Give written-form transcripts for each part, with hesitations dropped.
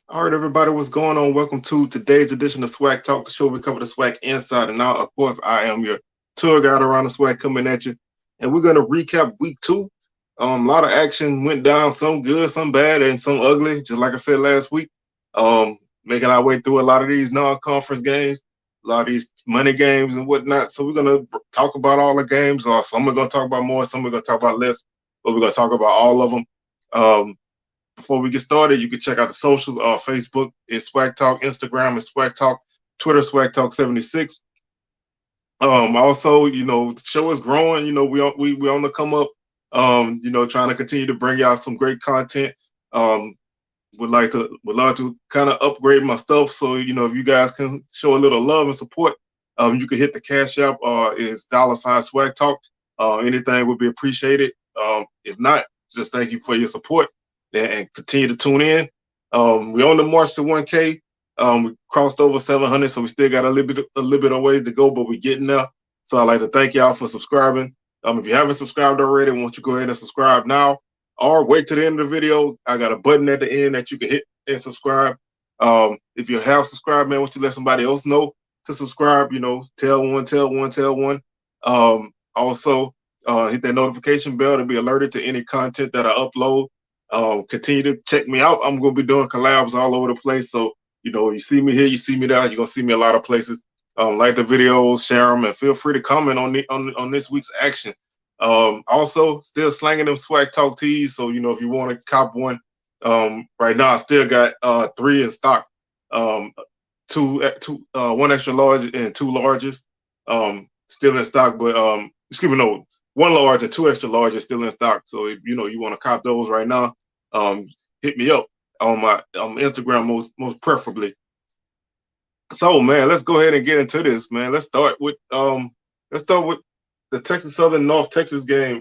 All right, everybody, what's going on? Welcome to today's edition of Swag Talk, the show we cover the swag inside and out. Of course, I am your tour guide around the swag coming at you, and we're going to recap week two. A lot of action went down, some good, some bad, and some ugly. Just like I said last week, making our way through a lot of these non-conference games, a lot of these money games and whatnot. So we're going to talk about all the games. Some we're going to talk about more, some we're going to talk about less, but we're going to talk about all of them. Um, Before we get started, you can check out the socials. Facebook is Swag Talk, Instagram is Swag Talk, Twitter Swag Talk 76. Also, the show is growing. We on the come up. Trying to continue to bring y'all some great content. Um, would love to kind of upgrade my stuff. So if you guys can show a little love and support, you can hit the cash app. Is $ Swag Talk. Anything would be appreciated. If not, just thank you for your support and continue to tune in. We're on the march to 1K. We crossed over 700, so we still got a little bit of ways to go, but we're getting there. So I'd like to thank y'all for subscribing. If you haven't subscribed already, why don't you go ahead and subscribe now, or wait to the end of the video. I got a button at the end that you can hit and subscribe. If you have subscribed, man, why don't you let somebody else know to subscribe? Tell one, tell one, tell one. Also, hit that notification bell to be alerted to any content that I upload. Continue to check me out. I'm going to be doing collabs all over the place. So, you see me here, you see me there. You're going to see me a lot of places. Like the videos, share them, and feel free to comment on this week's action. Also, still slanging them Swag Talk tees. So, if you want to cop one, right now I still got 3 in stock. One extra large and 2 larges still in stock. But excuse me, no, 1 large and 2 extra larges still in stock. So if you want to cop those right now, hit me up on my Instagram most preferably. So man, let's go ahead and get into this, man. Let's start with the Texas Southern North Texas game.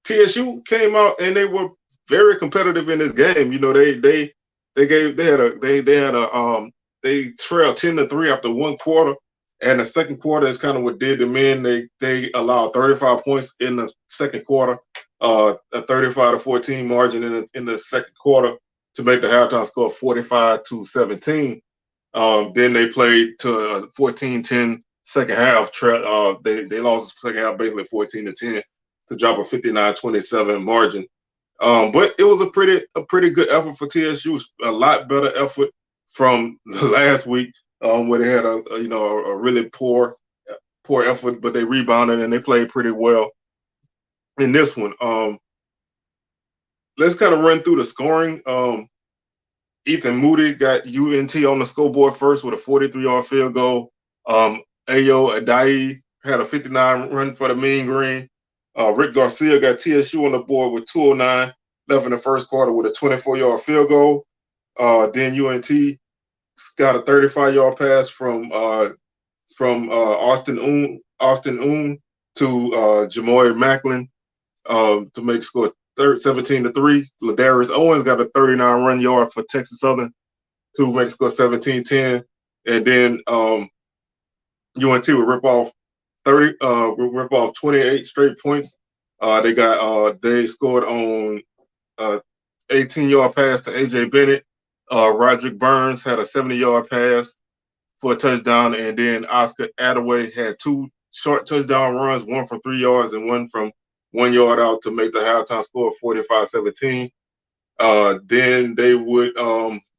TSU came out and they were very competitive in this game. They trailed 10-3 after 1 quarter, and the second quarter is kind of what did them in. They allowed 35 points in the second quarter, a 35-14 margin in the second quarter to make the halftime score 45-17. Then they played to a 14-10 second half. They lost the second half basically 14-10 to drop a 59-27 margin. But it was a pretty good effort for TSU. A lot better effort from the last week, where they had a really poor effort, but they rebounded and they played pretty well in this one. Let's kind of run through the scoring. Ethan Moody got UNT on the scoreboard first with a 43-yard field goal. Ayo Adai had a 59 run for the Mean Green. Rick Garcia got TSU on the board with 2:09 left in the first quarter with a 24-yard field goal. Then UNT got a 35-yard pass from Austin Oon to Jamoy Macklin to make the score 17-3. Ladarius Owens got a 39 run yard for Texas Southern to make the score 17-10. And then UNT would rip off 28 straight points. They scored on 18-yard pass to AJ Bennett. Roderick Burns had a 70-yard pass for a touchdown, and then Oscar Attaway had 2 short touchdown runs, 1 from 3 yards and 1 from 1 yard out to make the halftime score 45-17. Then they would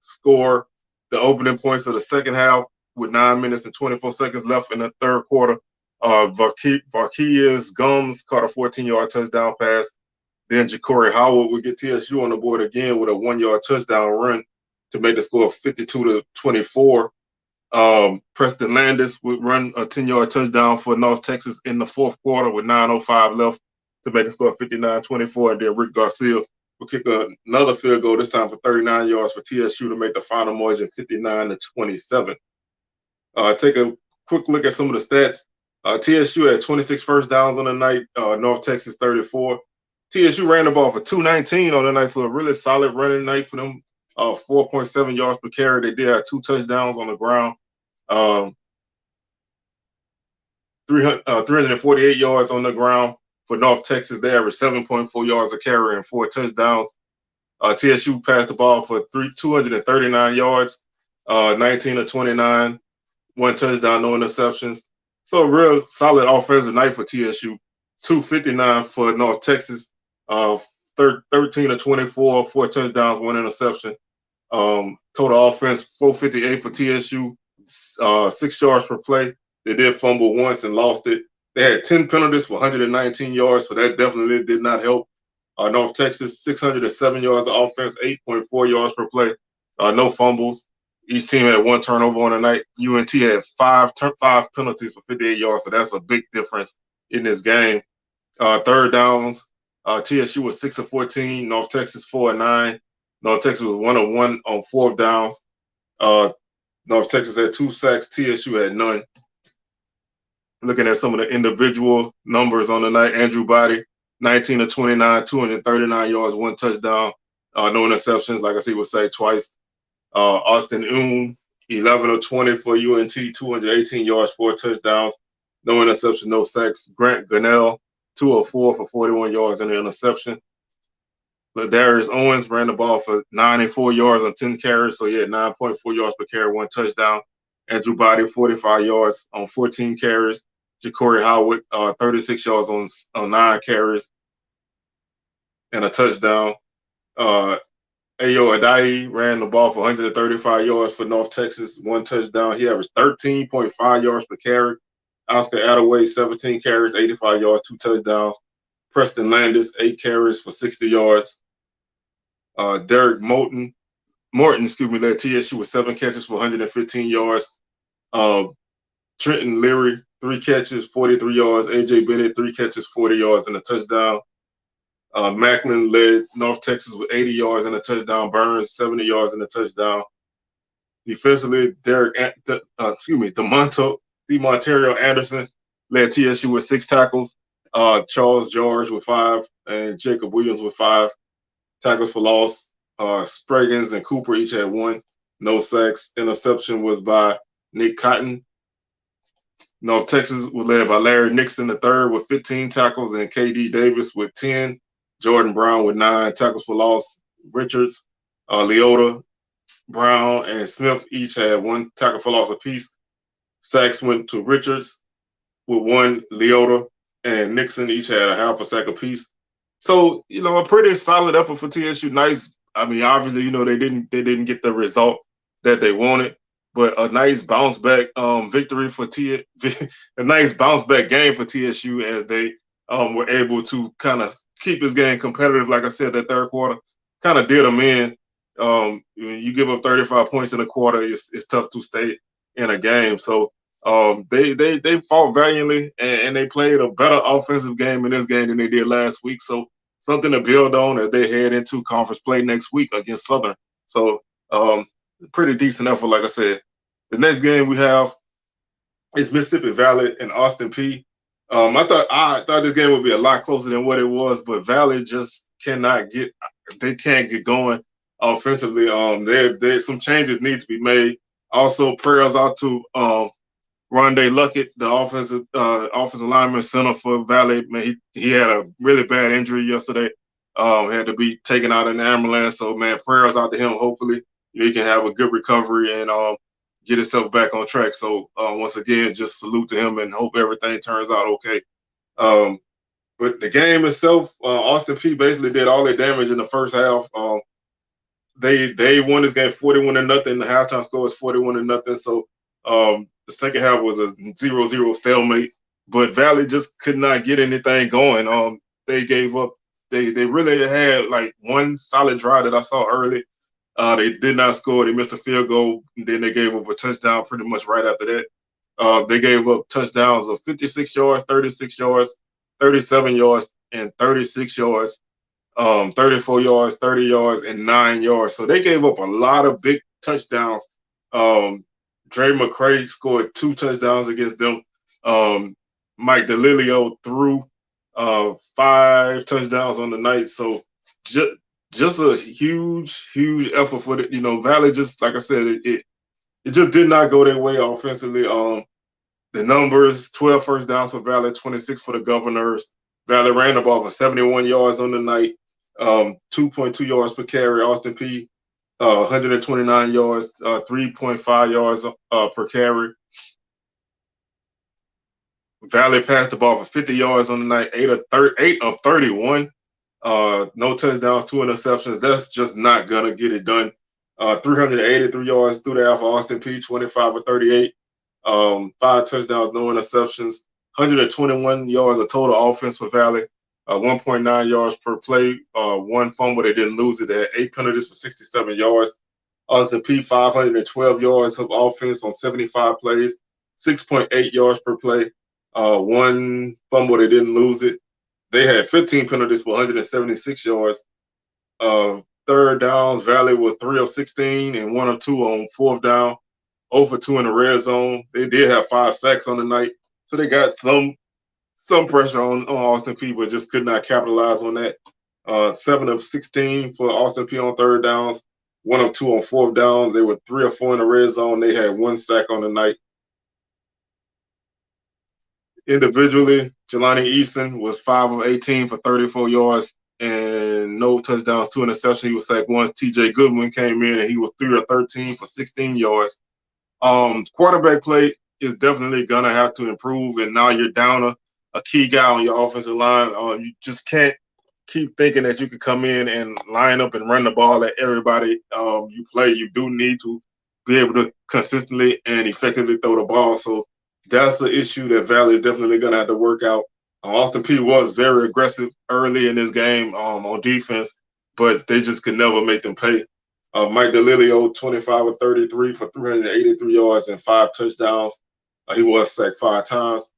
score the opening points of the second half with 9 minutes and 24 seconds left in the third quarter. Varkias Gums caught a 14-yard touchdown pass. Then Ja'Cory Howard would get TSU on the board again with a 1-yard touchdown run to make the score 52-24. Preston Landis would run a 10-yard touchdown for North Texas in the fourth quarter with 9:05 left to make the score 59-24. And then Rick Garcia would kick another field goal, this time for 39 yards for TSU to make the final margin 59-27. Take a quick look at some of the stats. TSU had 26 first downs on the night, North Texas 34. TSU ran the ball for 219 on the night, so a really solid running night for them. 4.7 yards per carry. They did have 2 touchdowns on the ground. 348 yards on the ground for North Texas. They averaged 7.4 yards a carry and 4 touchdowns. TSU passed the ball for 239 yards, 19 of 29, one touchdown, no interceptions. So a real solid offensive night for TSU. 259 for North Texas, 13 of 24, four touchdowns, one interception. Total offense 458 for TSU, 6 yards per play. They did fumble once and lost it. They had 10 penalties for 119 yards, so that definitely did not help. North Texas 607 yards of offense, 8.4 yards per play, no fumbles. Each team had one turnover on the night. UNT had five penalties for 58 yards, so that's a big difference in this game. Third downs, TSU was 6 of 14, North Texas 4 of 9. North Texas was 1 of 1 on fourth downs. North Texas had 2 sacks, TSU had none. Looking at some of the individual numbers on the night, Andrew Body, 19 of 29, 239 yards, one touchdown, no interceptions, like I said, we'll say twice. Austin Oom, 11 of 20 for UNT, 218 yards, 4 touchdowns, no interceptions, no sacks. Grant Gunnell, 2 of 4 for 41 yards and an interception. Ladarius Owens ran the ball for 94 yards on 10 carries, so he had 9.4 yards per carry, one touchdown. Andrew Body, 45 yards on 14 carries. Ja'Cory Howard, 36 yards on 9 carries and a touchdown. Ayo Adai ran the ball for 135 yards for North Texas, one touchdown. He averaged 13.5 yards per carry. Oscar Attaway, 17 carries, 85 yards, 2 touchdowns. Preston Landis, 8 carries for 60 yards. Derek Morton, led TSU with 7 catches for 115 yards. Trenton Leary, 3 catches, 43 yards. AJ Bennett, 3 catches, 40 yards and a touchdown. Macklin led North Texas with 80 yards and a touchdown. Burns, 70 yards and a touchdown. Defensively, DeMontario Anderson led TSU with 6 tackles. Charles George with 5 and Jacob Williams with 5 tackles for loss. Spraggins and Cooper each had 1. No sacks. Interception was by Nick Cotton. North Texas was led by Larry Nixon III with 15 tackles and KD Davis with 10. Jordan Brown with 9 tackles for loss. Richards, Leota, Brown, and Smith each had 1 tackle for loss apiece. Sacks went to Richards with 1. Leota and Nixon each had a half a sack apiece. So, a pretty solid effort for TSU. Nice. I mean, obviously, they didn't get the result that they wanted, but a nice bounce back victory for a nice bounce back game for TSU as they were able to kind of keep this game competitive. Like I said, that third quarter kind of did them in. When you give up 35 points in a quarter, it's tough to stay in a game. So they fought valiantly and they played a better offensive game in this game than they did last week. So something to build on as they head into conference play next week against Southern. So pretty decent effort, like I said. The next game we have is Mississippi Valley and Austin Peay. I thought this game would be a lot closer than what it was, but Valley just can't get going offensively. There's some changes need to be made. Also, prayers out to Rondé Luckett, the offensive lineman center for Valley. Man, he had a really bad injury yesterday. Had to be taken out in the ambulance. So, man, prayers out to him. Hopefully, he can have a good recovery and get himself back on track. So, once again, just salute to him and hope everything turns out okay. But the game itself, Austin Peay basically did all their damage in the first half. They won this game 41-0. The halftime score was 41-0. So the second half was a 0-0 stalemate. But Valley just could not get anything going. They gave up. They really had like one solid drive that I saw early. They did not score. They missed a field goal. And then they gave up a touchdown pretty much right after that. They gave up touchdowns of 56 yards, 36 yards, 37 yards, and 36 yards. 34 yards, 30 yards, and 9 yards. So they gave up a lot of big touchdowns. Dre McCray scored 2 touchdowns against them. Mike DeLilio threw 5 touchdowns on the night. So just a huge effort for the Valley. Just like I said, it just did not go their way offensively. The numbers: 12 first downs for Valley, 26 for the Governors. Valley ran the ball for 71 yards on the night. 2.2 yards per carry. Austin P 129 yards, 3.5 yards per carry. Valley passed the ball for 50 yards on the night, 8 of 31. No touchdowns, 2 interceptions. That's just not gonna get it done. 383 yards through the air for Austin P, 25 of 38. 5 touchdowns, no interceptions. 121 yards of total offense for Valley. 1.9 yards per play. 1 fumble, they didn't lose it. They had 8 penalties for 67 yards. Austin P 512 yards of offense on 75 plays, 6.8 yards per play. 1 fumble, they didn't lose it. They had 15 penalties for 176 yards. Third downs, Valley was 3 of 16 and 1 of 2 on fourth down. 0 for 2 in the red zone. They did have 5 sacks on the night, so they got some pressure on Austin P, but just could not capitalize on that. 7 of 16 for Austin P on third downs, 1 of 2 on fourth downs. They were 3 or 4 in the red zone. They had 1 sack on the night. Individually, Jelani Easton was 5 of 18 for 34 yards and no touchdowns, 2 interceptions. He was sacked once. TJ Goodwin came in and he was 3 of 13 for 16 yards. Quarterback play is definitely gonna have to improve, and now you're down a key guy on your offensive line. You just can't keep thinking that you could come in and line up and run the ball at everybody you play. You do need to be able to consistently and effectively throw the ball. So that's the issue that Valley is definitely gonna have to work out. Austin P was very aggressive early in this game on defense, but they just could never make them pay. Mike DeLilio, 25 of 33 for 383 yards and 5 touchdowns. He was sacked 5 times.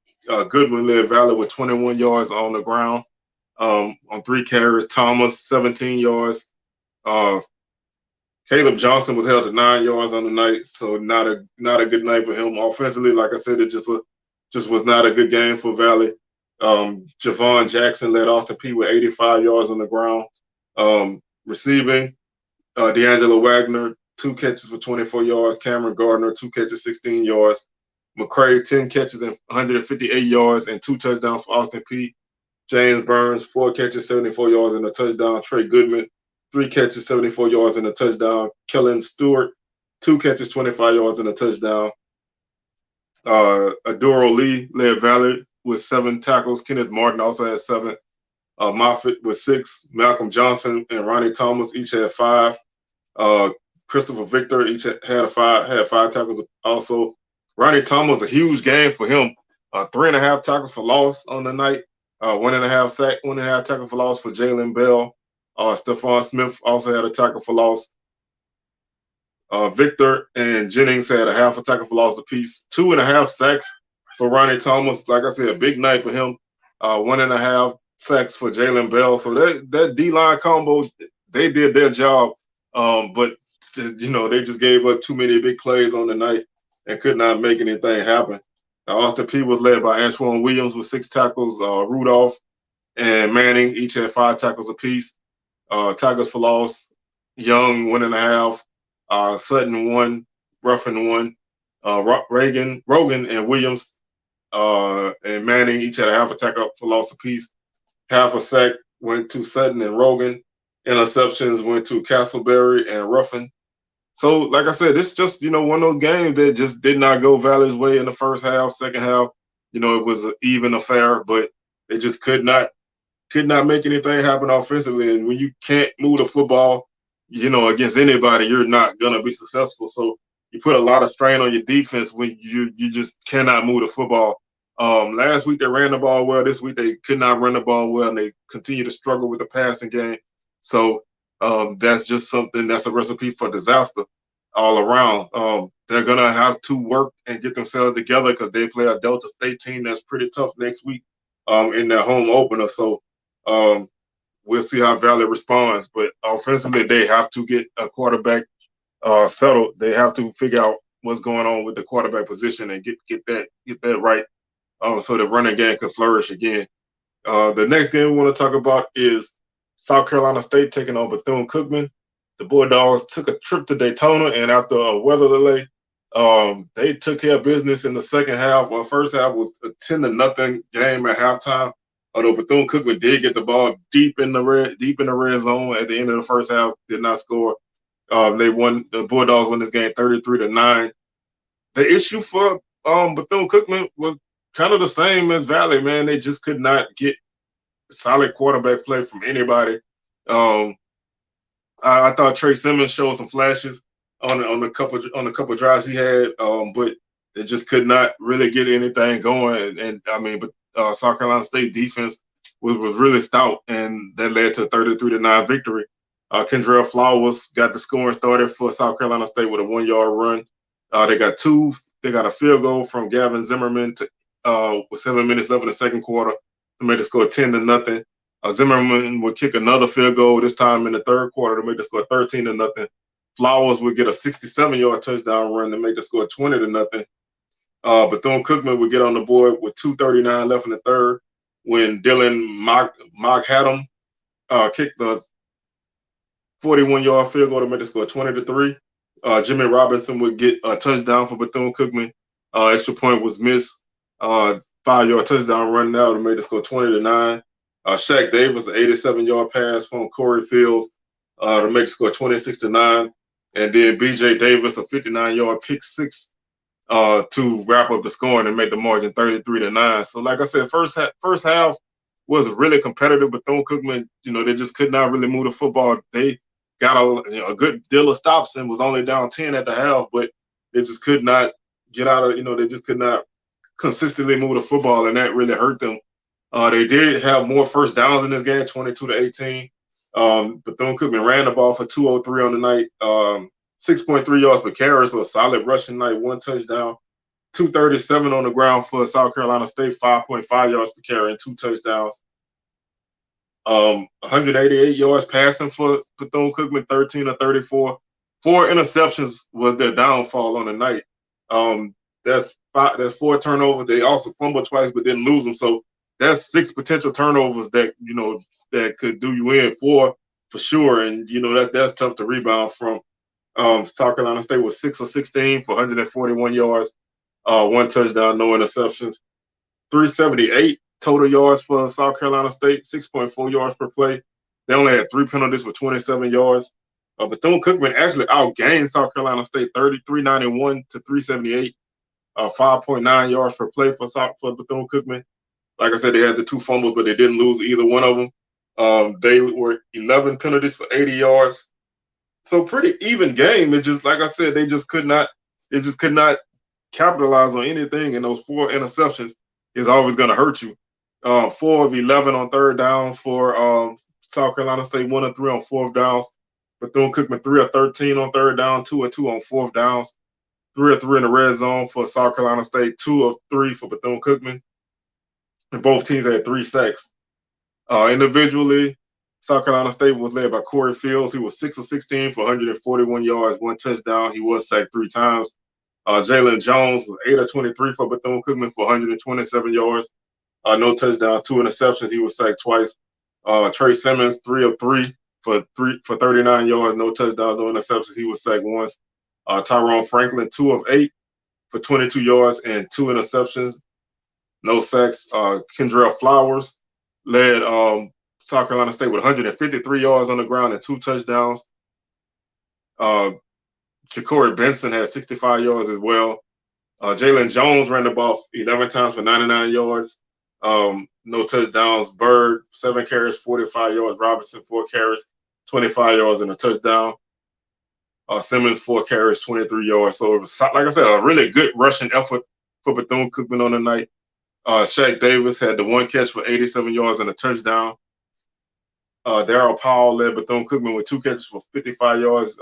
Goodwin led Valley with 21 yards on the ground on 3 carries. Thomas, 17 yards. Caleb Johnson was held to 9 yards on the night, so not a good night for him. Offensively, like I said, it just was not a good game for Valley. Javon Jackson led Austin P with 85 yards on the ground. Receiving, D'Angelo Wagner, 2 catches for 24 yards. Cameron Gardner, 2 catches, 16 yards. McCray, 10 catches and 158 yards and 2 touchdowns for Austin P. James Burns, 4 catches, 74 yards and a touchdown. Trey Goodman, 3 catches, 74 yards and a touchdown. Kellen Stewart, 2 catches, 25 yards and a touchdown. Adoro Lee led Valley with 7 tackles. Kenneth Martin also had 7. Moffitt with 6. Malcolm Johnson and Ronnie Thomas each had 5. Christopher Victor each had 5 tackles also. Ronnie Thomas, a huge game for him. 3.5 tackles for loss on the night. 1.5 sack, 1.5 tackle for loss for Jalen Bell. Stephon Smith also had a tackle for loss. Victor and Jennings had a half a tackle for loss apiece. 2.5 sacks for Ronnie Thomas. Like I said, a big night for him. 1.5 sacks for Jalen Bell. So that D-line combo, they did their job. But they just gave up too many big plays on the night and could not make anything happen. Austin P was led by Antoine Williams with 6 tackles. Rudolph and Manning each had 5 tackles apiece. Tackles for loss, Young 1.5, Sutton 1, Ruffin 1. Rogan and Williams and Manning each had a half a tackle for loss apiece. Half a sack went to Sutton and Rogan. Interceptions went to Castleberry and Ruffin. So, like I said, this just, one of those games that just did not go Valley's way in the first half. Second half, it was an even affair, but they just could not make anything happen offensively. And when you can't move the football, against anybody, you're not going to be successful. So you put a lot of strain on your defense when you just cannot move the football. Last week they ran the ball well. This week they could not run the ball well, and they continue to struggle with the passing game. So that's just something that's a recipe for disaster all around. They're going to have to work and get themselves together because they play a Delta State team that's pretty tough next week in their home opener. So we'll see how Valley responds. But offensively, they have to get a quarterback settled. They have to figure out what's going on with the quarterback position and get that right so the running game can flourish again. The next game we want to talk about is South Carolina State taking on Bethune-Cookman. The Bulldogs took a trip to Daytona, and after a weather delay, they took care of business in the second half. Well, first half was a 10-0 game at halftime. Although Bethune-Cookman did get the ball deep in the red zone at the end of the first half, did not score. They won. The Bulldogs won this game 33-9. The issue for Bethune-Cookman was kind of the same as Valley. Man, they just could not get solid quarterback play from anybody. Um, I thought Trey Simmons showed some flashes on a couple drives he had, but they just could not really get anything going. And I mean, but South Carolina State defense was really stout, and that led to a 33-9 victory. Kendrell Flowers got the scoring started for South Carolina State with a 1-yard run. They got two. They got a field goal from Gavin Zimmerman with 7 minutes left in the second quarter to make the score 10-0. Zimmerman would kick another field goal this time in the third quarter to make the score 13-0. Flowers would get a 67-yard touchdown run to make the score 20-0. Bethune-Cookman would get on the board with 2:39 left in the third when Dylan Moghadam kicked the 41-yard field goal to make the score 20-3. Jimmy Robinson would get a touchdown for Bethune-Cookman. Extra point was missed. 5-yard touchdown run now to make the score 20-9. Shaq Davis, an 87-yard pass from Corey Fields to make the score 26-9. And then BJ Davis, a 59-yard pick six to wrap up the scoring and make the margin 33-9. So, like I said, first half was really competitive. Bethune-Cookman, they just could not really move the football. They got a good deal of stops and was only down 10 at the half, but they just could not get out of, they just could not consistently move the football, and that really hurt them. They did have more first downs in this game, 22-18. Bethune-Cookman ran the ball for 203 on the night, 6.3 yards per carry, so a solid rushing night, 1 touchdown, 237 on the ground for South Carolina State, 5.5 yards per carry and 2 touchdowns. 188 yards passing for Bethune-Cookman, 13 of 34. 4 interceptions was their downfall on the night. That's 4 turnovers. They also fumbled twice, but didn't lose them. So that's 6 potential turnovers that that could do you in for sure. And that's tough to rebound from. South Carolina State was 6 of 16 for 141 yards, 1 touchdown, no interceptions. 378 total yards for South Carolina State, 6.4 yards per play. They only had 3 penalties for 27 yards. Bethune-Cookman actually outgained South Carolina State 391 to 378, 5.9 yards per play for Bethune-Cookman. Like I said, they had the 2 fumbles, but they didn't lose either one of them. They were 11 penalties for 80 yards. So pretty even game. It just, like I said, they just could not capitalize on anything, and those 4 interceptions is always going to hurt you. 4 of 11 on third down for South Carolina State, 1 of 3 on fourth downs. Bethune-Cookman 3 of 13 on third down, 2 of 2 on fourth downs, 3 of 3 in the red zone for South Carolina State, 2 of 3 for Bethune-Cookman. And both teams had 3 sacks. Individually, South Carolina State was led by Corey Fields. He was 6 of 16 for 141 yards, 1 touchdown. He was sacked 3 times. Jalen Jones was 8 of 23 for Bethune-Cookman for 127 yards, no touchdowns, 2 interceptions. He was sacked twice. Trey Simmons 3 of 3 for 39 yards, no touchdowns, no interceptions. He was sacked once. Tyrone Franklin 2 of 8 for 22 yards and 2 interceptions, no sacks. Kendrell Flowers led South Carolina State with 153 yards on the ground and 2 touchdowns. Ja'Cory Benson had 65 yards as well. Jalen Jones ran the ball 11 times for 99 yards. No touchdowns. Bird, 7 carries, 45 yards. Robinson, 4 carries, 25 yards and a touchdown. Simmons, 4 carries, 23 yards. So it was, like I said, a really good rushing effort for Bethune-Cookman on the night. Shaq Davis had the 1 catch for 87 yards and a touchdown. Darryl Powell led Bethune-Cookman with 2 catches for 55 yards.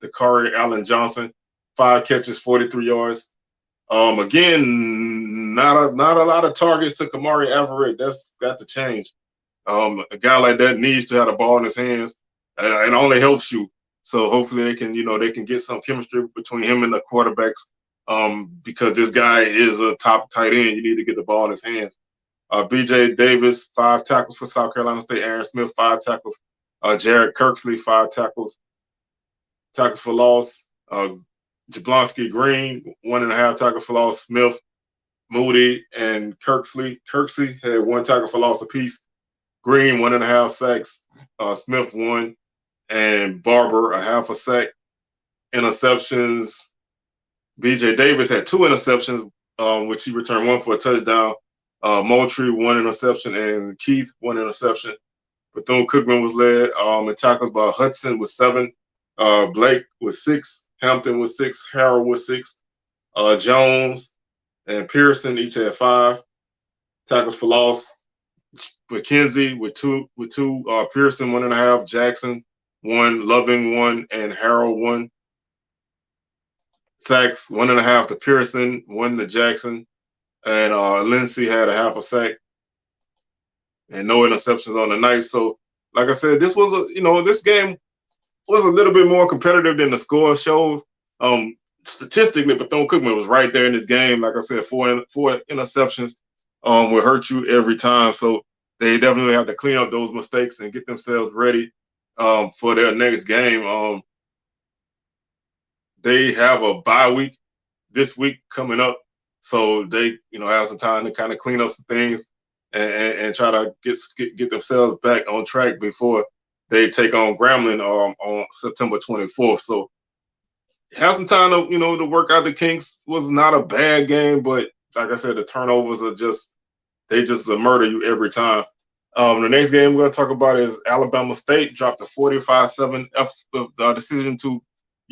Dakari Allen Johnson, 5 catches, 43 yards. Again, not a lot of targets to Kamari Everett. That's got to change. A guy like that needs to have the ball in his hands, and it only helps you. So hopefully they can get some chemistry between him and the quarterbacks. Because this guy is a top tight end, you need to get the ball in his hands. BJ Davis, 5 tackles for South Carolina State. Aaron Smith, 5 tackles. Jared Kirksley, 5 tackles. Tackles for loss. Jablonski Green, 1.5 tackles for loss. Smith, Moody and Kirksey. Kirksey had 1 tackle for loss apiece. Green 1.5 sacks. Smith 1, and Barber a half a sack. Interceptions. B.J. Davis had 2 interceptions, which he returned 1 for a touchdown. Moultrie 1 interception, and Keith 1 interception. Bethune-Cookman was led in tackles by Hudson with 7, Blake with 6, Hampton with 6, Harrell with 6, Jones and Pearson each had 5 tackles for loss. McKenzie with two, Pearson 1.5, Jackson 1, Loving 1, and Harrell 1. Sacks 1.5 to Pearson, 1 to Jackson, and Lindsey had a half a sack, and no interceptions on the night. So, like I said, this was this game was a little bit more competitive than the score shows. Statistically, Bethune-Cookman was right there in this game. Like I said, four interceptions will hurt you every time. So they definitely have to clean up those mistakes and get themselves ready for their next game. They have a bye week this week coming up, so they have some time to kind of clean up some things and try to get themselves back on track before they take on Grambling on September 24th. So have some time to work out the kinks. Was not a bad game, but like I said, the turnovers are just murder you every time. The next game we're going to talk about is Alabama State dropped a 45-7 decision to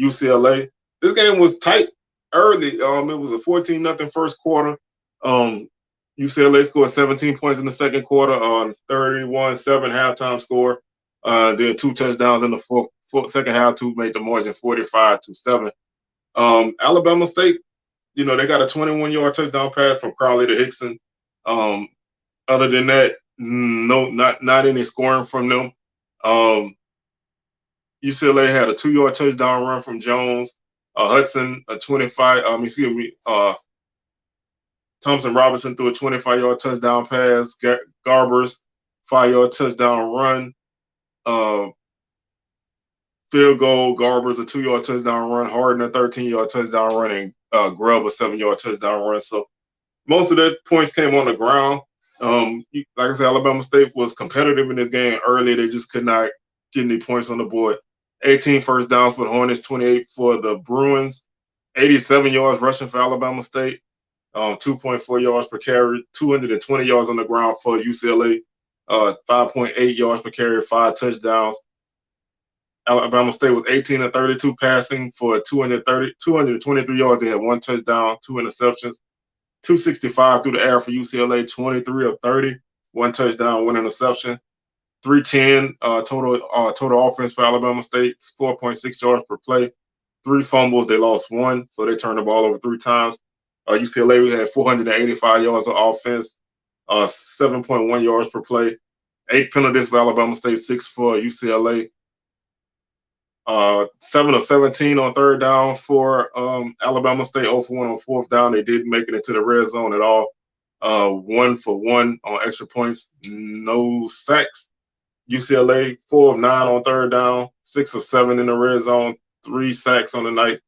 UCLA. This game was tight early. It was a 14-0 first quarter. UCLA scored 17 points in the second quarter on 31-7 halftime score. Then 2 touchdowns in the second half to make the margin 45-7. Alabama State, they got a 21-yard touchdown pass from Crowley to Hickson. Other than that, no, not any scoring from them. UCLA had a 2-yard touchdown run from Jones. Hudson, a 25. Thompson Robinson threw a 25-yard touchdown pass. Garbers, 5-yard touchdown run. Field goal. Garbers, a 2-yard touchdown run. Harden, a 13-yard touchdown run, and Grubb, a 7-yard touchdown run. So most of the points came on the ground. Like I said, Alabama State was competitive in this game early. They just could not get any points on the board. 18 first downs for the Hornets, 28 for the Bruins, 87 yards rushing for Alabama State, 2.4 yards per carry, 220 yards on the ground for UCLA, 5.8 yards per carry, 5 touchdowns. Alabama State was 18 of 32 passing for 223 yards. They had 1 touchdown, 2 interceptions. 265 through the air for UCLA, 23 of 30, 1 touchdown, 1 interception. 310 total offense for Alabama State, 4.6 yards per play. 3 fumbles, they lost 1, so they turned the ball over 3 times. UCLA had 485 yards of offense, 7.1 yards per play. 8 penalties for Alabama State, 6 for UCLA. 7 of 17 on third down for Alabama State, 0 for 1 on fourth down. They didn't make it into the red zone at all. 1 for 1 on extra points, no sacks. UCLA, 4 of 9 on third down, 6 of 7 in the red zone, 3 sacks on the night,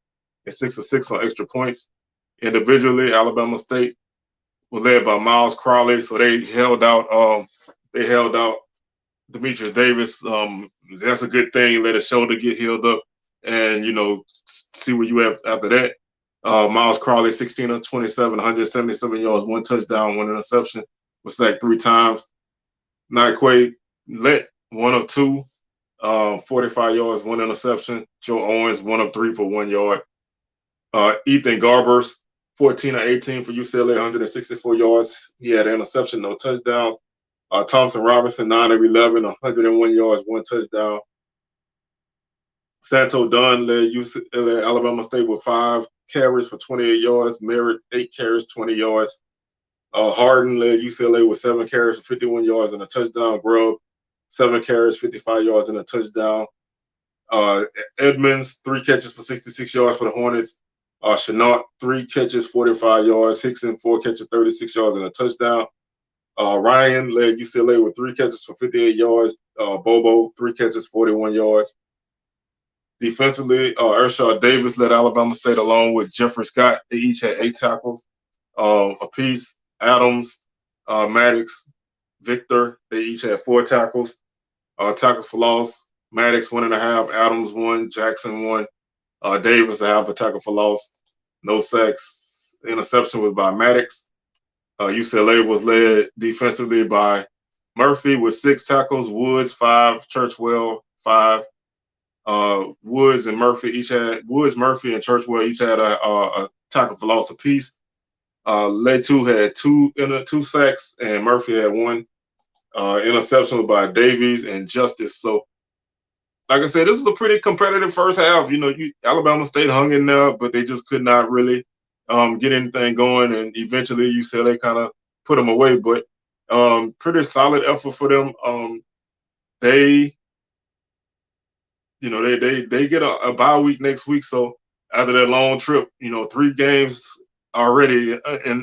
and 6 of 6 on extra points. Individually, Alabama State was led by Miles Crowley, so they held out. Demetrius Davis. That's a good thing. Let his shoulder get healed up, and see where you have after that. Miles Crowley, 16 of 27, 177 yards, 1 touchdown, 1 interception, was sacked 3 times. Nyquay Let, 1 of 2, 45 yards, 1 interception. Joe Owens, 1 of 3 for 1 yard. Ethan Garbers, 14 of 18 for UCLA, 164 yards. He had an interception, no touchdowns. Thompson Robinson, 9 of 11, 101 yards, 1 touchdown. Santo Dunn led Alabama State with 5 carries for 28 yards. Merritt, 8 carries, 20 yards. Harden led UCLA with 7 carries for 51 yards and a touchdown. Grubb, 7 carries, 55 yards and a touchdown. Edmonds, 3 catches for 66 yards for the Hornets. Chenault, 3 catches, 45 yards. Hickson, 4 catches, 36 yards and a touchdown. Ryan led UCLA with 3 catches for 58 yards. Bobo, 3 catches, 41 yards. Defensively, Ershaw Davis led Alabama State along with Jeffrey Scott. They each had 8 tackles. apiece. Adams, Maddox, Victor, they each had 4 tackles. Tackles for loss, Maddox 1.5, Adams 1, Jackson 1, Davis a half a tackle for loss, no sacks. Interception was by Maddox. UCLA was led defensively by Murphy with 6 tackles, Woods 5, Churchwell 5. Woods, Murphy, and Churchwell each had a tackle for loss apiece. Letu had 2 sacks, and Murphy had 1. Interception by Davies and Justice. So, like I said, this was a pretty competitive first half. Alabama State hung in there, but they just could not really get anything going. And eventually, UCLA kind of put them away. But pretty solid effort for them. They get a bye week next week. So after that long trip, 3 games already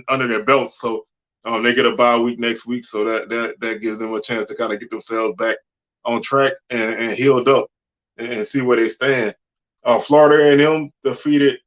under their belts. So they get a bye week next week. So that gives them a chance to kind of get themselves back on track and healed up and see where they stand. Florida A&M defeated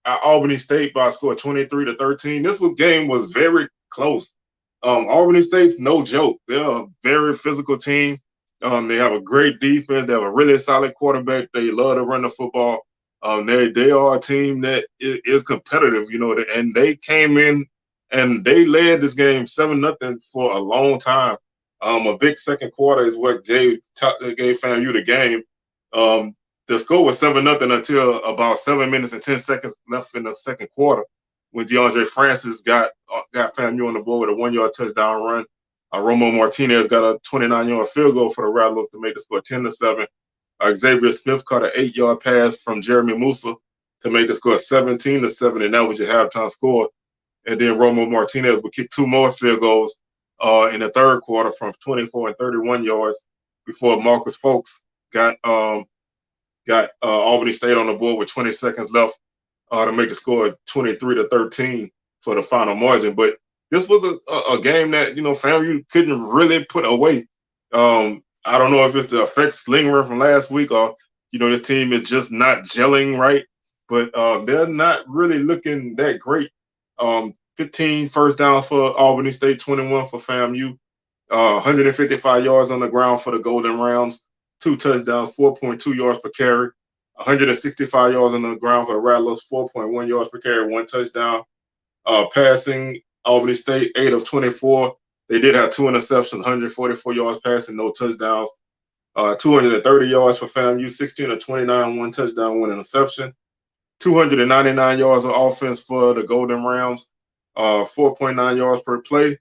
Albany State by a score of 23-13. This game was very close. Albany State's no joke. They're a very physical team. They have a great defense. They have a really solid quarterback. They love to run the football. They are a team that is competitive, and they came in and they led this game 7-0 for a long time. A big second quarter is what gave FAMU the game. The score was 7-0 until about 7 minutes and 10 seconds left in the second quarter, when DeAndre Francis got FAMU on the board with a 1-yard touchdown run. Romo Martinez got a 29-yard field goal for the Rattlers to make the score 10-7. Xavier Smith caught an 8-yard pass from Jeremy Musa to make the score 17-7, and that was your halftime score. And then Romo Martinez would kick 2 more field goals in the third quarter from 24 and 31 yards before Marcus Folks got Albany State on the board with 20 seconds left to make the score 23-13 for the final margin. But this was a game that, FAMU couldn't really put away. I don't know if it's the effects lingering from last week or, this team is just not gelling right, but they're not really looking that great. 15 first down for Albany State, 21 for FAMU, 155 yards on the ground for the Golden Rams, 2 touchdowns, 4.2 yards per carry, 165 yards on the ground for the Rattlers, 4.1 yards per carry, 1 touchdown. Passing, Albany State, 8 of 24. They did have 2 interceptions, 144 yards passing, no touchdowns. 230 yards for FAMU, 16 of 29, 1 touchdown, 1 interception. 299 yards of offense for the Golden Rams, 4.9 yards per play,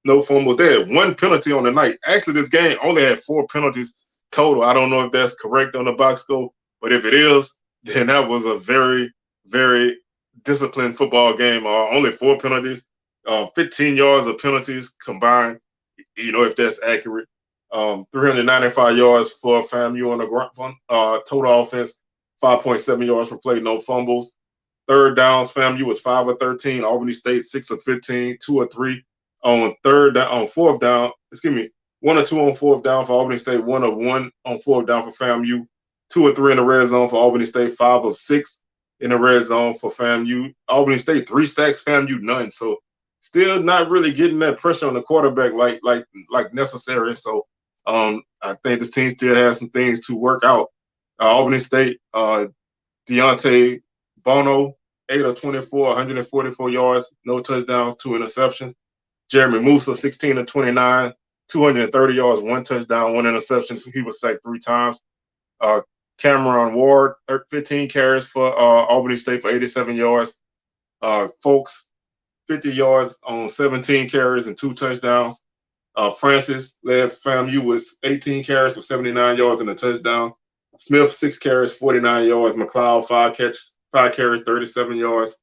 no fumbles. They had 1 penalty on the night. Actually, this game only had 4 penalties total. I don't know if that's correct on the box score, but if it is, then that was a very, very disciplined football game. Only 4 penalties, 15 yards of penalties combined, if that's accurate. 395 yards for FAMU on the ground, total offense, 5.7 yards per play, no fumbles. Third downs, FAMU was 5 of 13. Albany State 6 of 15, 2 of 3 on fourth down. 1 or 2 on fourth down for Albany State, 1 of 1 on fourth down for FAMU, 2 or 3 in the red zone for Albany State, 5 of 6 in the red zone for FAMU. Albany State 3 sacks, FAMU none. So still not really getting that pressure on the quarterback like necessary. So I think this team still has some things to work out. Albany State, Deontay Bono, 8 of 24, 144 yards, no touchdowns, 2 interceptions. Jeremy Musa, 16 of 29, 230 yards, 1 touchdown, 1 interception. He was sacked 3 times. Cameron Ward, 15 carries for Albany State for 87 yards. Folks, 50 yards on 17 carries and 2 touchdowns. Francis led FAMU with 18 carries for 79 yards and a touchdown. Smith, 6 carries, 49 yards. McLeod, 5 carries, 37 yards.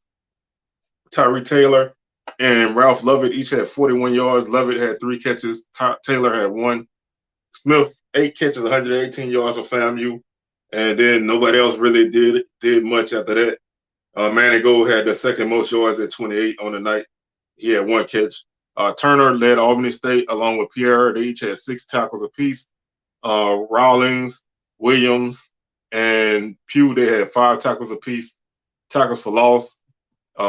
Tyree Taylor and Ralph Lovett each had 41 yards. Lovett had 3 catches. Taylor had 1. Smith, 8 catches, 118 yards for FAMU. And then nobody else really did much after that. Manny Gold had the second most yards at 28 on the night. He had 1 catch. Turner led Albany State along with Pierre. They each had 6 tackles apiece. Rawlings, Williams, and Pugh, they had 5 tackles apiece. Tackles for loss,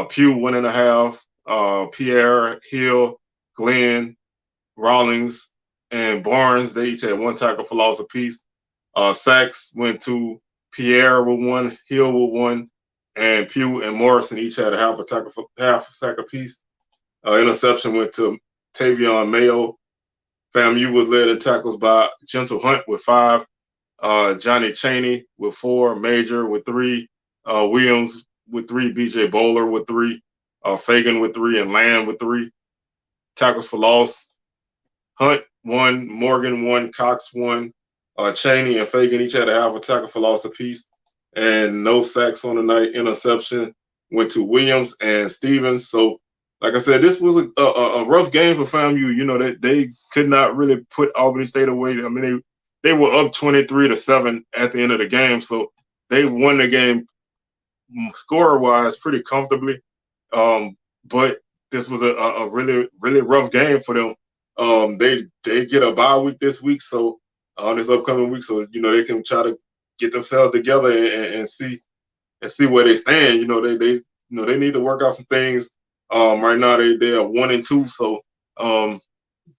Pugh 1.5, Pierre, Hill, Glenn, Rawlings, and Barnes. They each had 1 tackle for loss apiece. Sacks went to Pierre with 1, Hill with 1, and Pugh and Morrison each had a half a sack apiece. Interception went to Tavion Mayo. FAMU was led in tackles by Gentle Hunt with 5, Johnny Chaney with 4, Major with 3, Williams with 3, BJ Bowler with 3, Fagan with 3, and Lamb with 3. Tackles for loss: Hunt 1, Morgan 1, Cox 1, Chaney and Fagan each had a half a tackle for loss apiece, and no sacks on the night. Interception went to Williams and Stevens. So, like I said, this was a rough game for FAMU. You know that they could not really put Albany State away. I mean, they were up 23-7 at the end of the game, so they won the game score wise pretty comfortably. But this was a really rough game for them. They get a bye week this week, so on this upcoming week, so you know they can try to get themselves together and see where they stand. You know they need to work out some things. Right now they are 1-2, so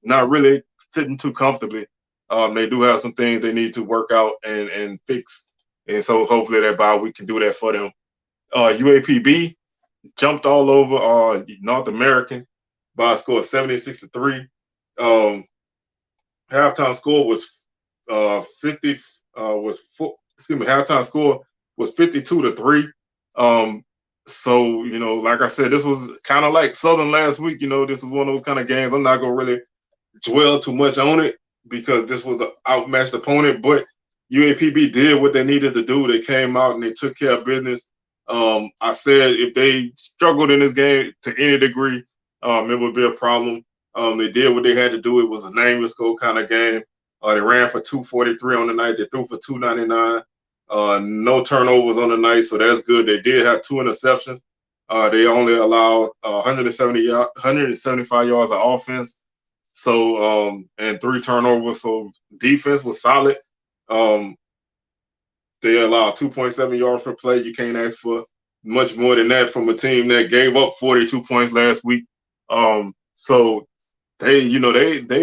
not really sitting too comfortably. They do have some things they need to work out and fix, and so hopefully that bye week can do that for them. UAPB jumped all over North American by a score of 76-3. Halftime score was 50 was four, excuse me, halftime score was 52-3. So you know, like I said, this was kind of like Southern last week. You know, this is one of those kind of games. I'm not gonna really dwell too much on it because this was an outmatched opponent, but UAPB did what they needed to do. They came out and they took care of business. I said if they struggled in this game to any degree, it would be a problem. They did what they had to do. It was a name and score kind of game. They ran for 243 on the night. They threw for 299. No turnovers on the night, so that's good. They did have 2 interceptions. They only allowed 175 yards of offense. So and 3 turnovers. So defense was solid. They allowed 2.7 yards per play. You can't ask for much more than that from a team that gave up 42 points last week. So they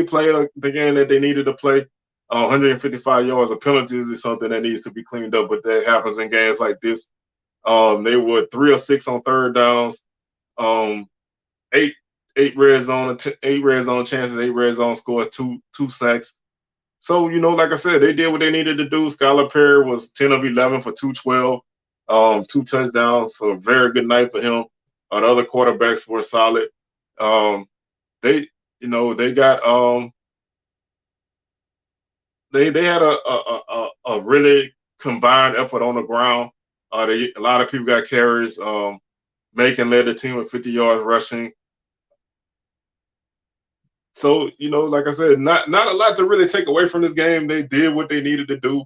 played the game that they needed to play. 155 yards of penalties is something that needs to be cleaned up, but that happens in games like this. They were 3 of 6 on third downs. Eight red zone chances, 8 red zone scores, 2 sacks. So, you know, like I said, they did what they needed to do. Skylar Perry was 10 of 11 for 212, 2 touchdowns. So a very good night for him. The other quarterbacks were solid. They got they had a really combined effort on the ground. A lot of people got carries. Macon led the team with 50 yards rushing. So, you know, like I said, not a lot to really take away from this game. They did what they needed to do.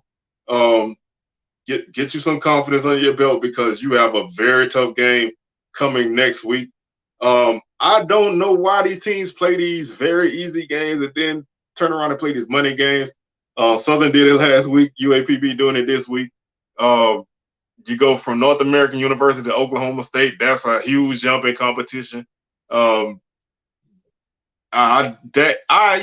Get you some confidence on your belt because you have a very tough game coming next week. I don't know why these teams play these very easy games and then turn around and play these money games. Southern did it last week. UAPB doing it this week. You go from North American University to Oklahoma State. That's a huge jump in competition. You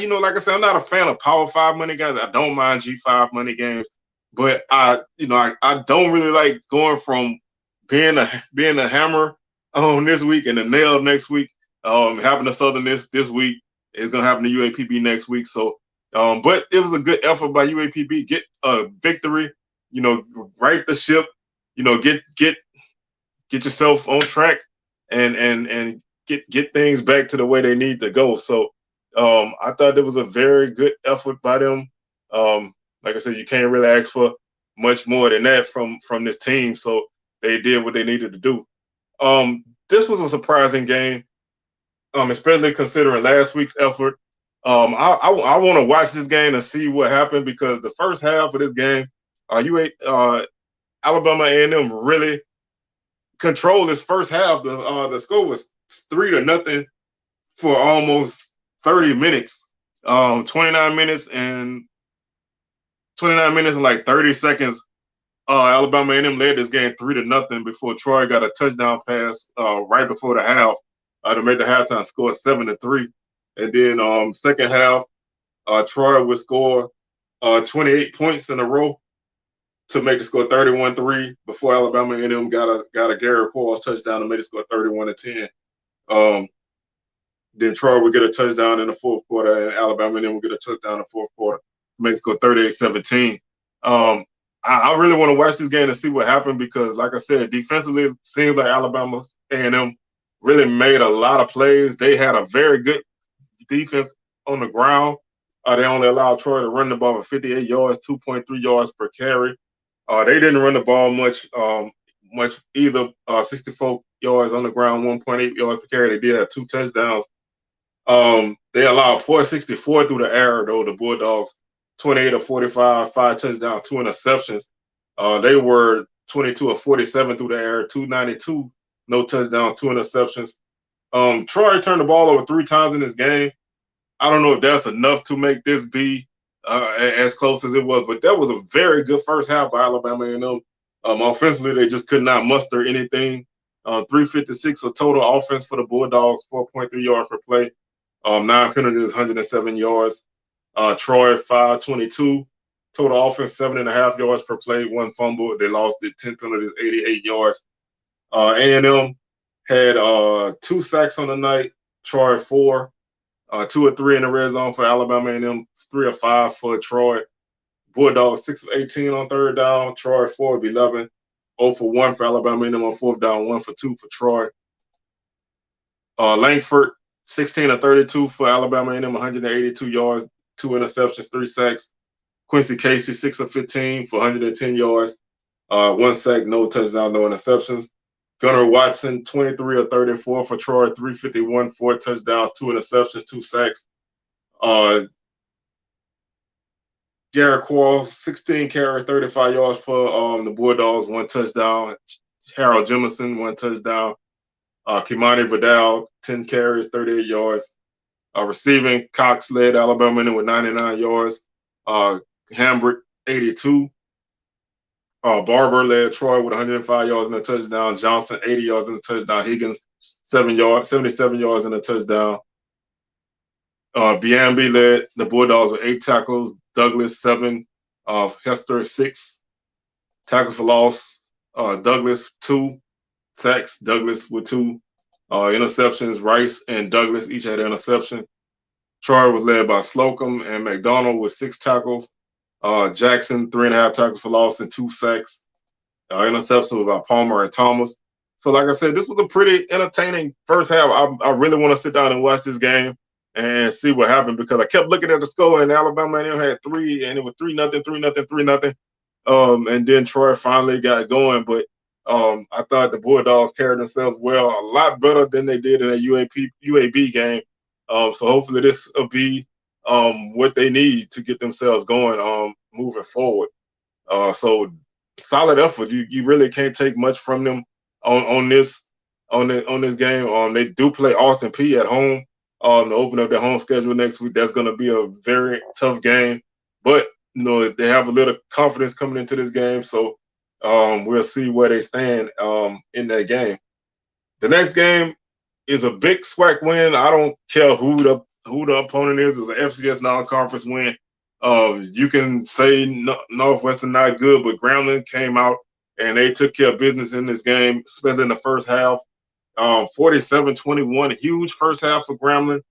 know, like I said, I'm not a fan of Power 5 money games. I don't mind G5 money games, but I don't really like going from being a hammer on this week and a nail next week. Having a Southern this week is gonna happen to UAPB next week. So, but it was a good effort by UAPB. Get a victory. You know, right the ship. You know, get yourself on track and get things back to the way they need to go. So I thought it was a very good effort by them. Like I said, you can't really ask for much more than that from this team. So they did what they needed to do. This was a surprising game, especially considering last week's effort. I want to watch this game and see what happened because the first half of this game, Alabama A&M really controlled this first half. The score was 3-0 for almost 30 minutes. 29 minutes and like 30 seconds. Alabama A&M led this game 3-0 before Troy got a touchdown pass right before the half. to make the halftime score 7-3. And then second half, Troy would score 28 points in a row to make the score 31-3 before Alabama A&M got a Garrett Quarles touchdown to make the score 31-10. Then Troy would get a touchdown in the fourth quarter, and Alabama A&M would get a touchdown in the fourth quarter to make the score 38-17. I really want to watch this game and see what happened because, like I said, defensively, it seems like Alabama A&M really made a lot of plays. They had a very good defense on the ground. They only allowed Troy to run the ball for 58 yards, 2.3 yards per carry. They didn't run the ball much either. 64 yards on the ground, 1.8 yards per carry. They did have 2 touchdowns. They allowed 464 through the air, though, the Bulldogs. 28 of 45, 5 touchdowns, 2 interceptions. They were 22 of 47 through the air, 292, no touchdowns, 2 interceptions. Troy turned the ball over 3 times in this game. I don't know if that's enough to make this be as close as it was, but that was a very good first half by Alabama A&M. Offensively, they just could not muster anything. 356 of total offense for the Bulldogs, 4.3 yards per play. 9 penalties, 107 yards. Troy 522 total offense, 7.5 yards per play, 1 fumble. They lost it, 10 penalties, 88 yards. A&M had 2 sacks on the night. Troy 4, 2 of 3 in the red zone for Alabama A&M, 3 of 5 for Troy. Bulldogs 6 of 18 on third down. Troy 4 of 11, 0 for 1 for Alabama A&M on fourth down, 1 for 2 for Troy. Langford 16 of 32 for Alabama A&M, 182 yards, 2 interceptions, 3 sacks. Quincy Casey, 6 of 15 for 110 yards, 1 sack, no touchdown, no interceptions. Gunnar Watson, 23 of 34 for Troy, 351, 4 touchdowns, 2 interceptions, 2 sacks. Garrett Quarles, 16 carries, 35 yards for the Bulldogs, 1 touchdown. Harold Jemison, 1 touchdown. Kimani Vidal, 10 carries, 38 yards. Receiving, Cox led Alabama in with 99 yards. Hambrick, 82. Barber led Troy with 105 yards and a touchdown. Johnson, 80 yards and a touchdown. Higgins, 77 yards and a touchdown. Biambi led the Bulldogs with 8 tackles. Douglas, 7. Hester, 6 tackles for loss. Douglas, 2 sacks. Douglas with 2 interceptions. Rice and Douglas each had an interception. Troy was led by Slocum and McDonald with 6 tackles. Jackson, 3.5 tackles for loss and 2 sacks. Interception by Palmer and Thomas. So, like I said, this was a pretty entertaining first half. I really want to sit down and watch this game and see what happened because I kept looking at the score and Alabama A&M had 3 and it was 3-0, 3-0, 3-0. And then Troy finally got going, but I thought the Bulldogs carried themselves well, a lot better than they did in a UAB game. So hopefully this will be what they need to get themselves going moving forward. So solid effort. You really can't take much from them on this game. They do play Austin Peay at home to open up their home schedule next week. That's going to be a very tough game, but they have a little confidence coming into this game. So we'll see where they stand in that game. The next game is a big SWAC win. I don't care who the opponent is. It's an FCS non-conference win. You can say Northwestern not good, but Grambling came out and they took care of business in this game, especially in the first half. 47-21, huge first half for Grambling.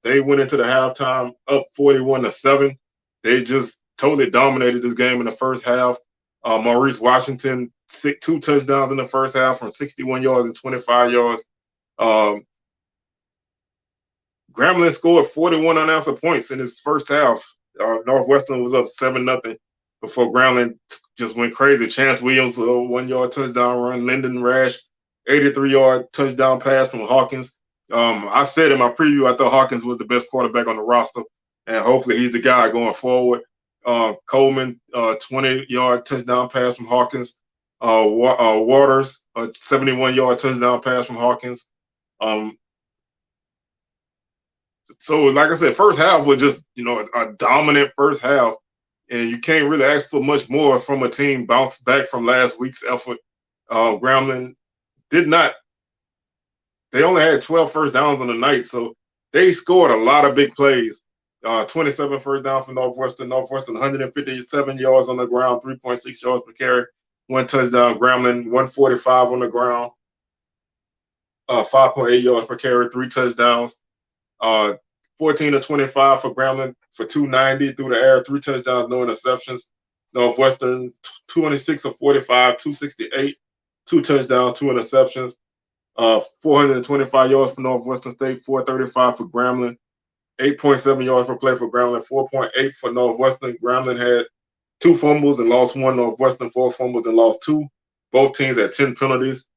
They went into the halftime up 41-7. They just totally dominated this game in the first half. Maurice Washington, 2 touchdowns in the first half from 61 yards and 25 yards. Grambling scored 41 unanswered points in his first half. Northwestern was up 7-0 before Grambling just went crazy. Chance Williams, a 1-yard touchdown run. Lyndon Rash, 83-yard touchdown pass from Hawkins. I said in my preview, I thought Hawkins was the best quarterback on the roster, and hopefully he's the guy going forward. Coleman, 20-yard touchdown pass from Hawkins. Waters, a 71-yard touchdown pass from Hawkins. So, like I said, first half was just, a dominant first half, and you can't really ask for much more from a team bounced back from last week's effort. Grambling they only had 12 first downs on the night, so they scored a lot of big plays. 27 first down for Northwestern. Northwestern 157 yards on the ground, 3.6 yards per carry, 1 touchdown. Grambling 145 on the ground, 5.8 yards per carry, 3 touchdowns. 14 to 25 for Grambling for 290 through the air, 3 touchdowns, no interceptions. Northwestern 26 of 45, 268, 2 touchdowns, 2 interceptions. 425 yards for Northwestern State, 435 for Grambling, 8.7 yards per play for Grambling, 4.8 for Northwestern. Grambling had 2 fumbles and lost 1. Northwestern 4 fumbles and lost 2. Both teams had 10 penalties.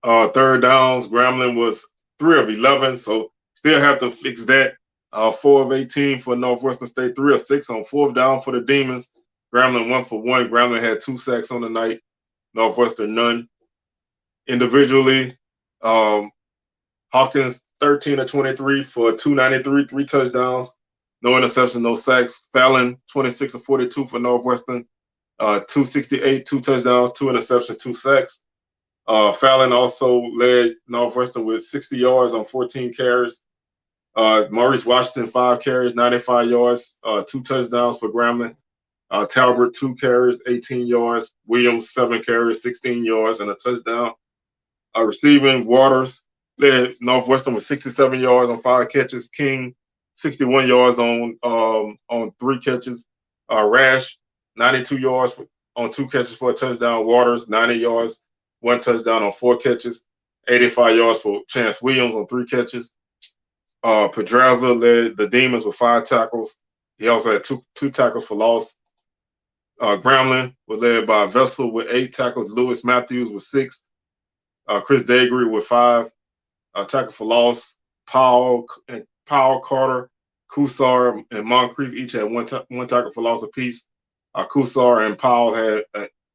Third downs, Grambling was 3 of 11, so still have to fix that. 4 of 18 for Northwestern State, 3 of 6 on 4th down for the Demons. Grambling 1 for 1. Grambling had 2 sacks on the night. Northwestern none. Individually, Hawkins 13 of 23 for 293, 3 touchdowns, no interception, no sacks. Fallon 26 of 42 for Northwestern, 268, 2 touchdowns, 2 interceptions, 2 sacks. Fallon also led Northwestern with 60 yards on 14 carries. Maurice Washington 5 carries, 95 yards, 2 touchdowns for Grambling. Talbert 2 carries, 18 yards. Williams 7 carries, 16 yards and a touchdown. Receiving, Waters led Northwestern with 67 yards on 5 catches. King 61 yards on 3 catches. Rash 92 yards on 2 catches for a touchdown. Waters 90 yards, 1 touchdown on 4 catches. 85 yards for Chance Williams on 3 catches. Pedraza led the Demons with 5 tackles. He also had two tackles for loss. Grambling was led by Vessel with 8 tackles. Lewis Matthews with 6. Chris Dagry with 5 tackle for loss. Powell, Carter, Kusar, and Moncrief each had one tackle for loss apiece. Kusar and Powell had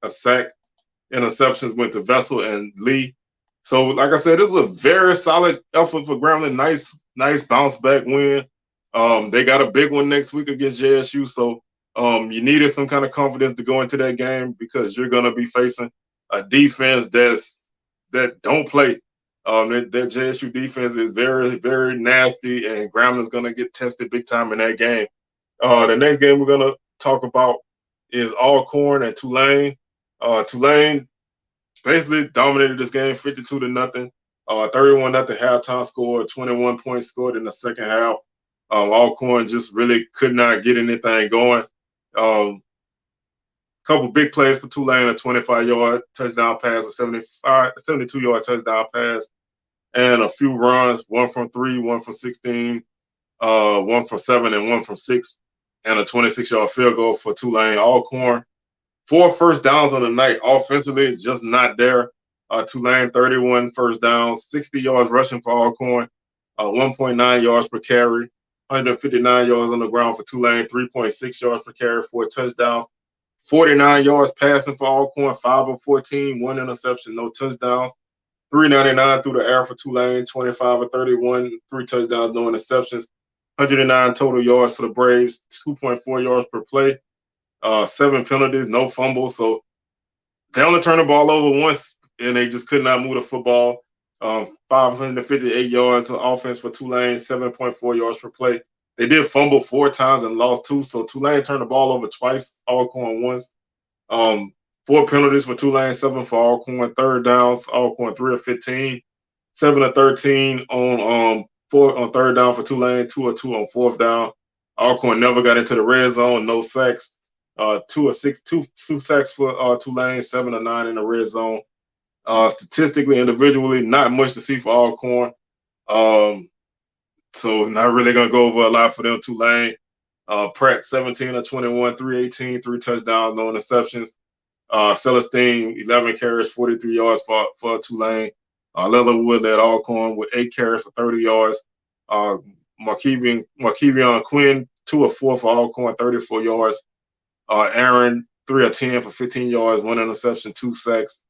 a sack. Interceptions went to Vessel and Lee. So, like I said, this was a very solid effort for Grambling. Nice bounce back win. They got a big one next week against JSU. So you needed some kind of confidence to go into that game because you're going to be facing a defense that don't play. That JSU defense is very, very nasty, and Grambling's going to get tested big time in that game. The next game we're going to talk about is Alcorn and Tulane. Tulane basically dominated this game 52-0. 31-0 halftime score, 21 points scored in the second half. Alcorn just really could not get anything going. Couple big plays for Tulane, a 25-yard touchdown pass, a 72-yard touchdown pass, and a few runs, 1 from 3, 1 from 16, 1 from 7, and 1 from 6, and a 26-yard field goal for Tulane. Alcorn, 4 first downs on the night. Offensively, just not there. Tulane, 31 first downs, 60 yards rushing for Alcorn, 1.9 yards per carry, 159 yards on the ground for Tulane, 3.6 yards per carry, 4 touchdowns. 49 yards passing for Alcorn, 5 of 14, 1 interception, no touchdowns. 399 through the air for Tulane, 25 of 31, 3 touchdowns, no interceptions. 109 total yards for the Braves, 2.4 yards per play, 7 penalties, no fumbles. So they only turned the ball over once, and they just could not move the football. 558 yards of offense for Tulane, 7.4 yards per play. They did fumble 4 times and lost 2, so Tulane turned the ball over twice, Alcorn once. 4 penalties for Tulane, 7 for Alcorn. Third downs, Alcorn 3 of 15, 7 of 13 on third down for Tulane, 2 of 2 on 4th down. Alcorn never got into the red zone, no sacks. 2 of 6, 2 sacks for Tulane, 7 of 9 in the red zone. Statistically, individually, not much to see for Alcorn. So not really going to go over a lot for them. Tulane, Pratt 17 of 21, 318, 3 touchdowns, no interceptions. Celestine 11 carries, 43 yards for Tulane. Leatherwood led Alcorn with 8 carries for 30 yards. Markevion Quinn 2 of 4 for Alcorn, 34 yards. Aaron 3 of 10 for 15 yards, 1 interception, 2 sacks.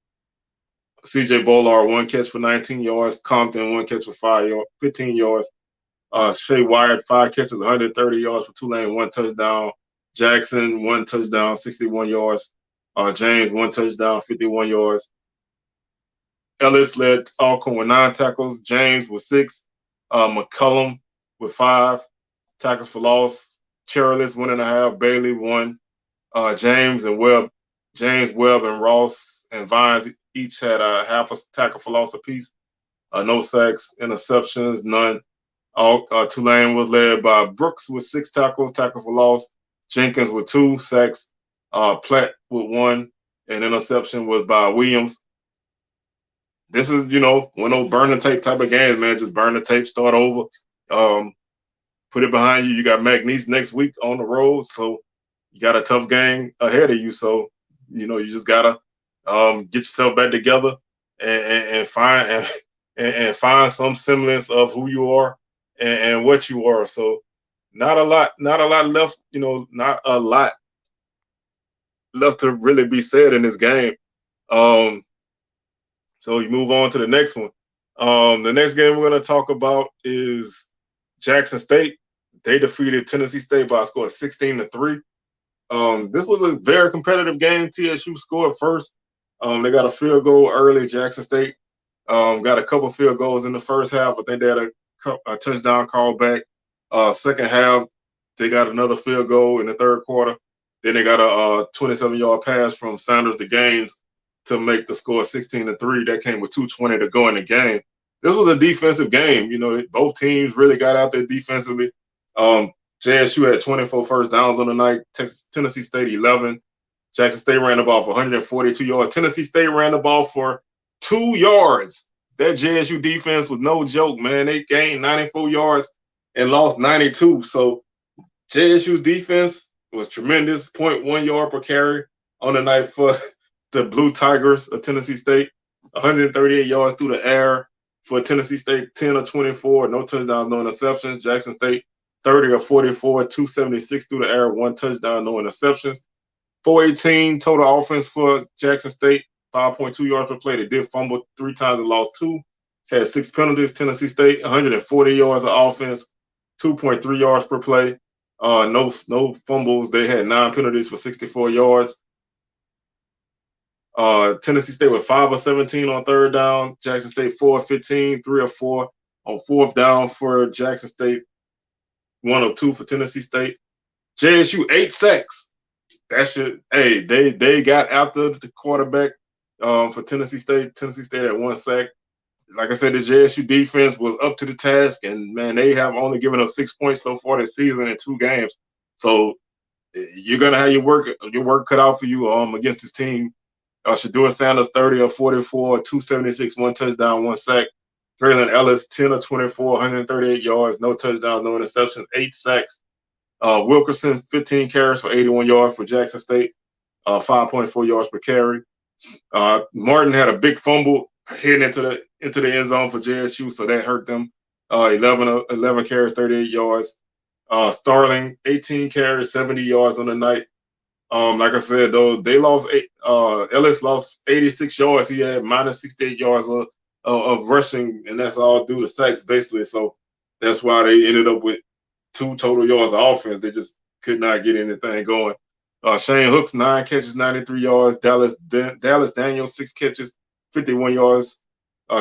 CJ Bolar 1 catch for 19 yards. Compton 1 catch for 15 yards. Shea Wyatt 5 catches, 130 yards for Tulane, 1 touchdown. Jackson 1 touchdown, 61 yards. James 1 touchdown, 51 yards. Ellis led Alcorn with 9 tackles. James with 6. McCullum with 5 tackles for loss. Cherilus 1.5. Bailey 1. James Webb and Ross and Vines each had a half a tackle for loss apiece. No sacks, interceptions, none. Tulane was led by Brooks with 6 tackles, tackle for loss. Jenkins with 2 sacks. Platt with 1. And interception was by Williams. This is, one of those burn the tape type of games, man. Just burn the tape, start over. Put it behind you. You got McNeese next week on the road, so you got a tough game ahead of you. So, you just gotta get yourself back together and find some semblance of who you are and what you are. So, not a lot left. Not a lot left to really be said in this game. So you move on to the next one. The next game we're going to talk about is Jackson State. They defeated Tennessee State by a score of 16-3. This was a very competitive game. TSU scored first. They got a field goal early. Jackson State got a couple field goals in the first half. I think they had a touchdown call back. Second half, they got another field goal in the third quarter. Then they got a 27-yard pass from Sanders to Gaines to make the score 16-3. That came with 2:20 to go in the game. This was a defensive game. Both teams really got out there defensively. JSU had 24 first downs on the night. Tennessee State 11. Jackson State ran the ball for 142 yards. Tennessee State ran the ball for 2 yards. That JSU defense was no joke, man. They gained 94 yards and lost 92. So JSU's defense was tremendous. 0.1 yard per carry on the night for the Blue Tigers of Tennessee State. 138 yards through the air for Tennessee State, 10 of 24, no touchdowns, no interceptions. Jackson State, 30 of 44, 276 through the air, 1 touchdown, no interceptions. 418 total offense for Jackson State, 5.2 yards per play. They did fumble 3 times and lost 2. Had 6 penalties. Tennessee State, 140 yards of offense, 2.3 yards per play. No fumbles. They had 9 penalties for 64 yards. Tennessee State with 5 of 17 on third down. Jackson State 4 of 15, 3 of 4 on fourth down for Jackson State. 1 of 2 for Tennessee State. JSU 8 sacks. That should they got after the quarterback for Tennessee State. Tennessee State had 1 sack. Like I said, the JSU defense was up to the task, and man, they have only given up 6 points so far this season in 2 games. So you're gonna have your work cut out for you against this team. Shedeur Sanders, 30 of 44, 276, 1 touchdown, 1 sack. Traylon Ellis, 10 of 24, 138 yards, no touchdowns, no interceptions, 8 sacks. Wilkerson, 15 carries for 81 yards for Jackson State, 5.4 yards per carry. Martin had a big fumble heading into the end zone for JSU, so that hurt them. 11 carries, 38 yards. Starling, 18 carries, 70 yards on the night. Like I said, though, they lost Ellis lost 86 yards. He had minus 68 yards of rushing, and that's all due to sacks, basically. So that's why they ended up with 2 total yards of offense. They just could not get anything going. Shane Hooks, 9 catches, 93 yards. Dallas Daniels, 6 catches, 51 yards.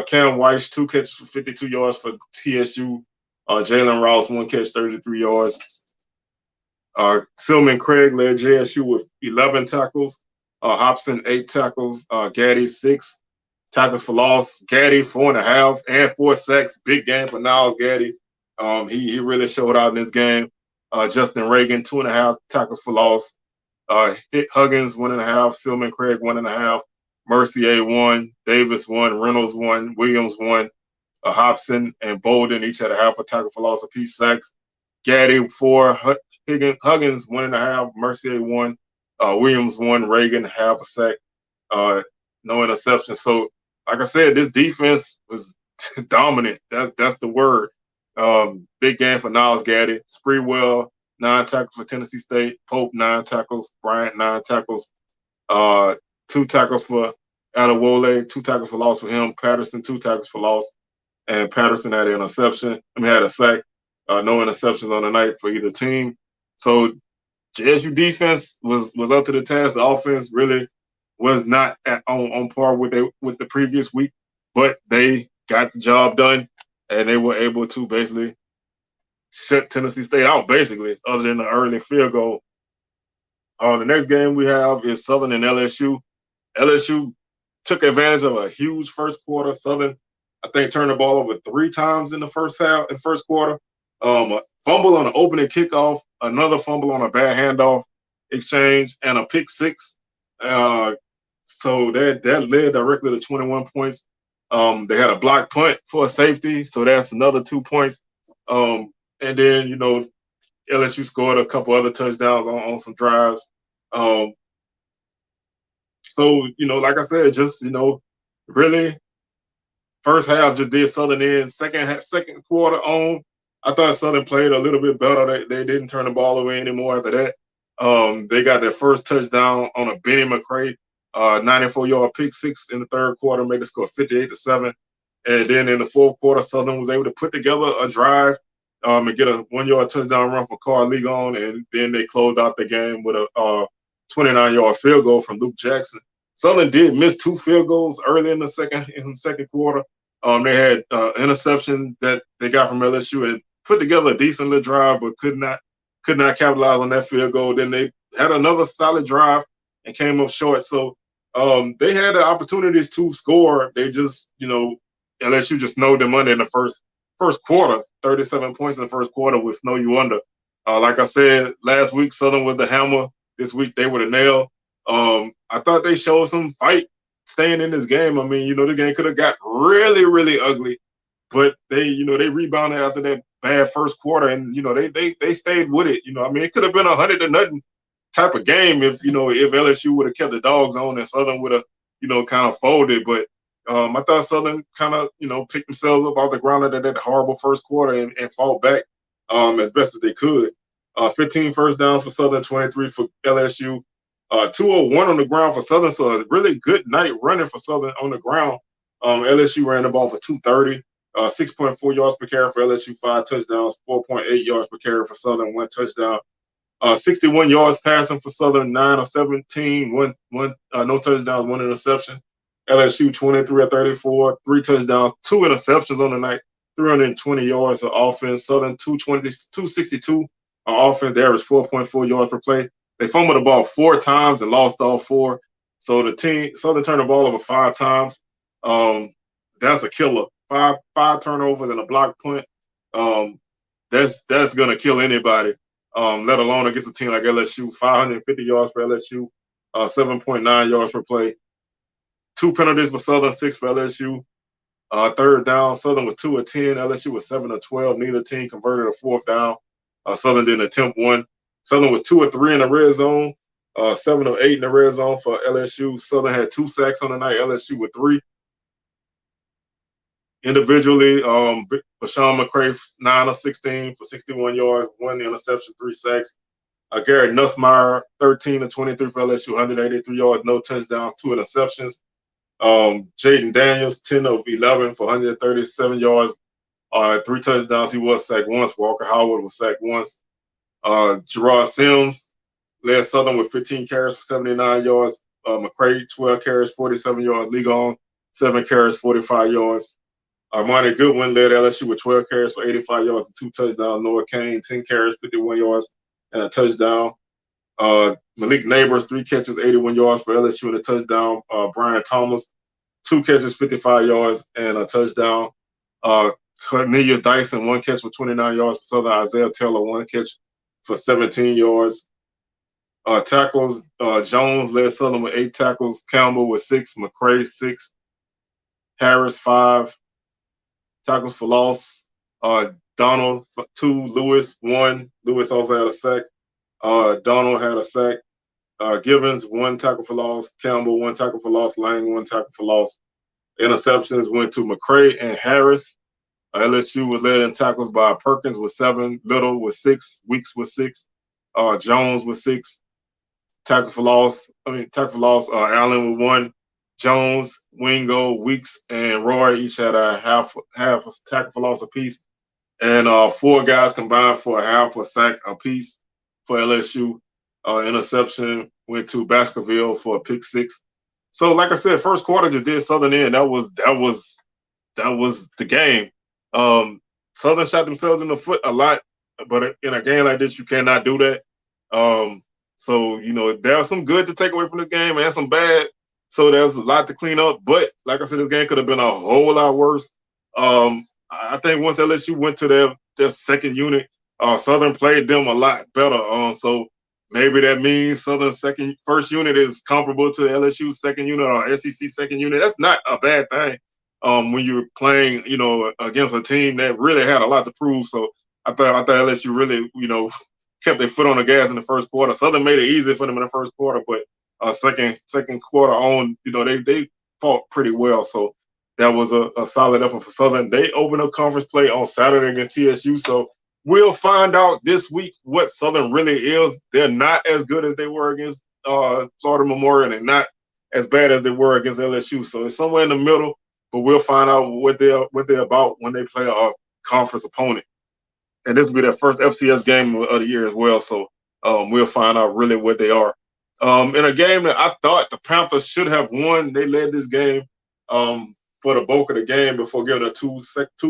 Cam Weiss, 2 catches for 52 yards for TSU. Jalen Ross, 1 catch, 33 yards. Silman Craig led JSU with 11 tackles. Hobson, 8 tackles. Gaddy, 6 tackles for loss. Gaddy, 4.5 and 4 sacks. Big game for Niles Gaddy. He really showed out in this game. Justin Reagan, 2.5 tackles for loss. Huggins, 1.5. Silman Craig, 1.5. Mercier, 1. Davis, 1. Reynolds, 1. Williams, 1. Hobson and Bolden each had a half a tackle for loss apiece. Sacks. Gaddy, 4. Huggins, 1.5. Mercier, 1. Williams, 1. Reagan, half a sack. No interception. So, like I said, this defense was dominant. That's the word. Big game for Niles Gaddy. Spreewell, 9 tackles for Tennessee State. Pope, 9 tackles. Bryant, 9 tackles. 2 tackles for Adewole. 2 tackles for loss for him. Patterson, 2 tackles for loss. And Patterson had an interception. Had a sack. No interceptions on the night for either team. So JSU defense was up to the task. The offense really was not on par with the previous week. but they got the job done, and they were able to basically shut Tennessee State out, basically, other than the early field goal. The next game we have is Southern and LSU. LSU took advantage of a huge first quarter. Southern, I think, turned the ball over 3 times in the first half and first quarter. A fumble on the opening kickoff, another fumble on a bad handoff exchange, and a pick six. So that led directly to 21 points. They had a block punt for a safety, so that's another 2 points. And then, LSU scored a couple other touchdowns on some drives. Um, so, like I said, just, really first half just did Southern in. Second quarter on, I thought Southern played a little bit better. They didn't turn the ball away anymore after that. They got their first touchdown on a Benny McCray, 94-yard pick six in the third quarter, made the score 58-7. And then in the fourth quarter, Southern was able to put together a drive and get a 1-yard touchdown run for Carl Ligon, and then they closed out the game with a 29-yard field goal from Luke Jackson. Southern did miss 2 field goals early in the second quarter. They had interception that they got from LSU and put together a decent little drive, but could not capitalize on that field goal. Then they had another solid drive and came up short. So they had the opportunities to score. They just, LSU just snowed them under in the first quarter. 37 points in the first quarter would snow you under. Like I said last week, Southern was the hammer. This week they were the nail. I thought they showed some fight staying in this game. I mean, the game could have got really, really ugly, but they rebounded after that bad first quarter, and they stayed with it. I mean, it could have been 100-0 type of game if LSU would have kept the dogs on and Southern would have kind of folded. But I thought Southern kind of picked themselves up off the ground of that horrible first quarter and fought back as best as they could. 15 first down for Southern, 23 for LSU. 201 on the ground for Southern, so a really good night running for Southern on the ground. LSU ran the ball for 230, 6.4 yards per carry for LSU, 5 touchdowns, 4.8 yards per carry for Southern, 1 touchdown. 61 yards passing for Southern, 9 of 17, no touchdowns, 1 interception. LSU 23 of 34, 3 touchdowns, 2 interceptions on the night, 320 yards of offense. Southern 262 on offense. They averaged 4.4 yards per play. They fumbled the ball 4 times and lost all 4. So Southern turned the ball over 5 times. That's a killer. Five turnovers and a block punt. That's gonna kill anybody. Let alone against a team like LSU. 550 yards for LSU, 7.9 yards per play. 2 penalties for Southern, 6 for LSU. Third down, Southern was 2 of 10. LSU was 7 of 12. Neither team converted a fourth down. Southern didn't attempt one. Southern was 2 of 3 in the red zone. 7 of 8 in the red zone for LSU. Southern had 2 sacks on the night. LSU with 3. Individually, Bashawn McCray 9 of 16 for 61 yards, 1 interception, 3 sacks. Garrett Nussmeier 13 of 23 for LSU, 183 yards, no touchdowns, 2 interceptions. Jaden Daniels 10 of 11 for 137 yards, 3 touchdowns. He was sacked once. Walker Howard was sacked once. Gerard Sims led Southern with 15 carries for 79 yards. McCray 12 carries, 47 yards. Ligon 7 carries, 45 yards. Armani Goodwin led LSU with 12 carries for 85 yards and 2 touchdowns. Noah Kane, 10 carries, 51 yards, and a touchdown. Malik Neighbors, 3 catches, 81 yards for LSU and a touchdown. Brian Thomas, 2 catches, 55 yards, and a touchdown. Cornelius Dyson, 1 catch for 29 yards for Southern. Isaiah Taylor, 1 catch for 17 yards. Tackles, Jones led Southern with 8 tackles. Campbell with 6. McCray, 6. Harris, 5. Tackles for loss. Donald 2, Lewis 1. Lewis also had a sack. Donald had a sack. Givens 1 tackle for loss. Campbell 1 tackle for loss. Lang 1 tackle for loss. Interceptions went to McCray and Harris. LSU was led in tackles by Perkins with 7, Little with 6, Weeks with 6, Jones with 6. Tackle for loss. Allen with 1. Jones, Wingo, Weeks, and Roy each had a half a tackle for loss apiece, and 4 guys combined for a half a sack apiece for LSU. Interception went to Baskerville for a pick 6. So, like I said, first quarter just did Southern in. That was the game. Um, Southern shot themselves in the foot a lot, but in a game like this, you cannot do that. Um, so there's some good to take away from this game and some bad. So there's a lot to clean up. But like I said, this game could have been a whole lot worse. I think once LSU went to their second unit, Southern played them a lot better. So maybe that means Southern first unit is comparable to LSU second unit or SEC second unit. That's not a bad thing when you're playing, against a team that really had a lot to prove. So I thought LSU really, kept their foot on the gas in the first quarter. Southern made it easy for them in the first quarter, but second quarter on, they fought pretty well. So that was a solid effort for Southern. They opened up conference play on Saturday against TSU. So we'll find out this week what Southern really is. They're not as good as they were against Florida Memorial, and not as bad as they were against LSU. So it's somewhere in the middle, but we'll find out what they're about when they play a conference opponent. And this will be their first FCS game of the year as well. So we'll find out really what they are. In a game that I thought the Panthers should have won, they led this game for the bulk of the game before giving a two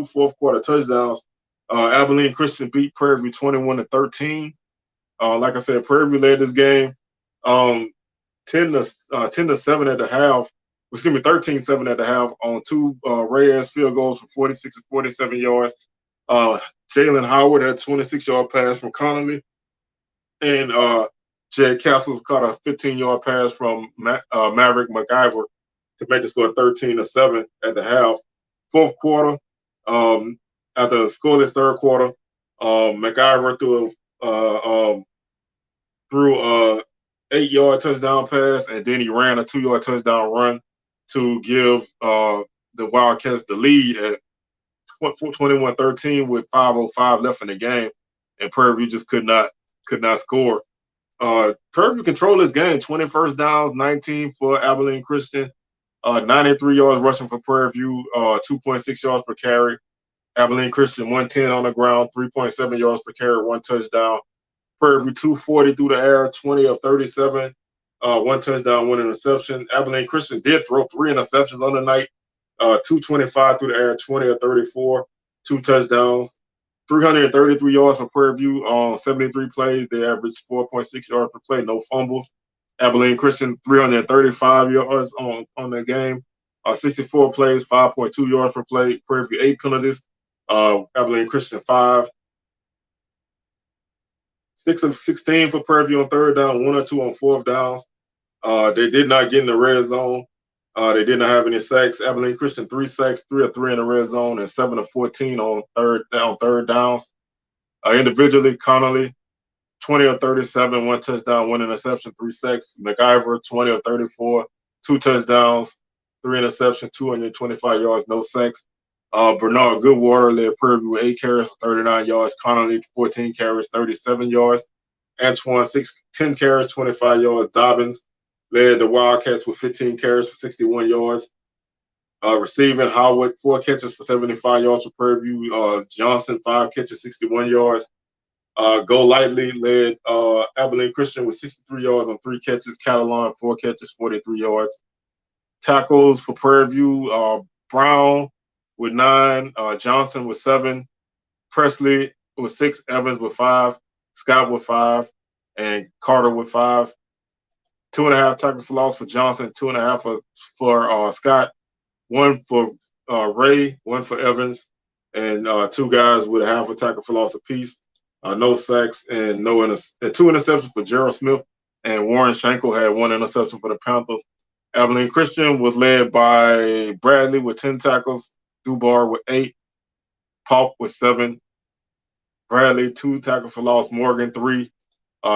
fourth quarter touchdowns. Abilene Christian beat Prairie View 21-13. Like I said, Prairie View led this game 10-7 at the half. Excuse me, 13-7 at the half on two Reyes field goals from 46 and 47 yards. Jalen Howard had a 26-yard pass from Connolly, and Jed Castles caught a 15-yard pass from Maverick McIver to make the score 13-7 at the half. Fourth quarter, after a scoreless third quarter, McIver threw a 8-yard touchdown pass, and then he ran a 2-yard touchdown run to give the Wildcats the lead at 21-13 with 5:05 left in the game, and Prairie View just could not score. Prairie View controlled this game, 20 first downs, 19 for Abilene Christian, 93 yards rushing for Prairie View, 2.6 yards per carry. Abilene Christian 110 on the ground, 3.7 yards per carry, one touchdown. Prairie View 240 through the air, 20 of 37, one touchdown, one interception. Abilene Christian did throw 3 interceptions on the night. 225 through the air, 20 of 34, 2 touchdowns, 333 yards for Prairie View on 73 plays. They averaged 4.6 yards per play, no fumbles. Abilene Christian 335 yards on the game, 64 plays, 5.2 yards per play. Prairie View 8 penalties. Abilene Christian 5. 6 of 16 for Prairie View on third down, 1 or 2 on fourth downs. They did not get in the red zone. They did not have any sacks. Abilene Christian 3 sacks, 3 of 3 in the red zone, and 7 of 14 on third downs. Individually, Connolly 20 of 37, 1 touchdown, 1 interception, 3 sacks. McIver 20 of 34, 2 touchdowns, 3 interceptions, 225 yards, no sacks. Bernard Goodwater led Prairie View with 8 carries for 39 yards. Connolly 14 carries, 37 yards. Antoine 10 carries, 25 yards. Dobbins led the Wildcats with 15 carries for 61 yards. Receiving, Howard 4 catches for 75 yards for Prairie View. Johnson 5 catches, 61 yards. Go Lightly led Abilene Christian with 63 yards on 3 catches. Catalan 4 catches, 43 yards. Tackles for Prairie View, Brown with 9, Johnson with 7, Presley with 6, Evans with 5, Scott with 5, and Carter with 5. 2.5 tackles for loss for Johnson, 2.5 for Scott, 1 for Ray, 1 for Evans, and 2 guys with a half a tackle for loss apiece. No sacks and 2 interceptions for Gerald Smith, and Warren Schenkel had 1 interception for the Panthers. Abilene Christian was led by Bradley with 10 tackles, Dubar with 8, Paulk with 7, Bradley 2 tackles for loss, Morgan 3.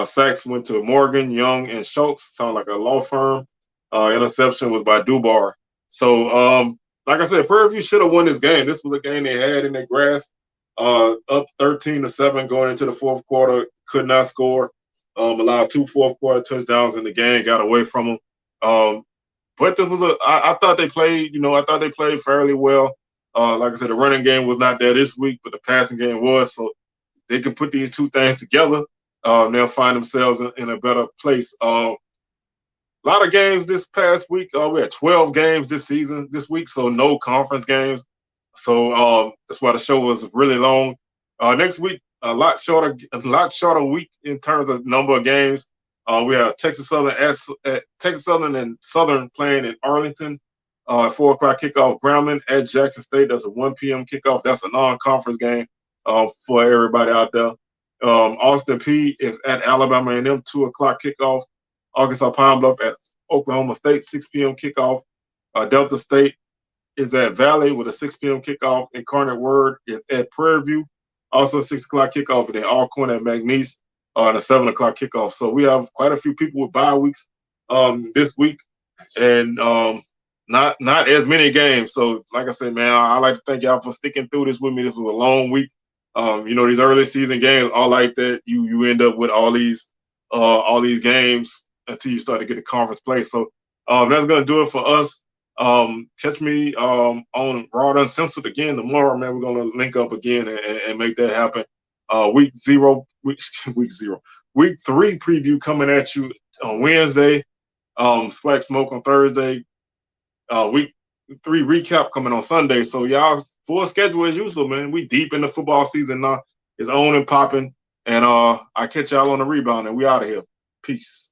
Sacks went to Morgan, Young, and Schultz. Sound like a law firm. Interception was by Dubar. So, like I said, Prairie View should have won this game. This was a game they had in their grasp. Up 13-7 going into the fourth quarter, could not score. Allowed 2 fourth quarter touchdowns in the game, got away from them. But this was I thought they played, fairly well. Like I said, the running game was not there this week, but the passing game was. So they can put these two things together. They'll find themselves in a better place. Like a lot of games this past week. We had 12 games this week, so no conference games. So that's why the show was really long. Next week, a lot shorter week in terms of number of games. We have Texas Southern and Southern playing in Arlington. 4 o'clock kickoff. Grambling at Jackson State. That's a 1 p.m. kickoff. That's a non-conference game for everybody out there. Austin P is at Alabama A&M. 2 o'clock kickoff. Arkansas Pine Bluff at Oklahoma State. 6 p.m. kickoff. Delta State is at Valley with a 6 p.m. kickoff. Incarnate Word is at Prairie View, also 6 o'clock kickoff, and then Alcorn at McNeese on a 7 o'clock kickoff. So we have quite a few people with bye weeks this week, and not as many games. So like I said, man, I like to thank y'all for sticking through this with me. This was a long week. These early season games are like that. You end up with all these games until you start to get the conference play. So that's gonna do it for us. Catch me on Raw Uncensored again tomorrow, man. We're gonna link up again and make that happen. Week 3 preview coming at you on Wednesday. Swag Smoke on Thursday. Week 3 recap coming on Sunday. So y'all full schedule as usual, man. We deep in the football season now. It's on and popping. And I catch y'all on the rebound, and we out of here. Peace.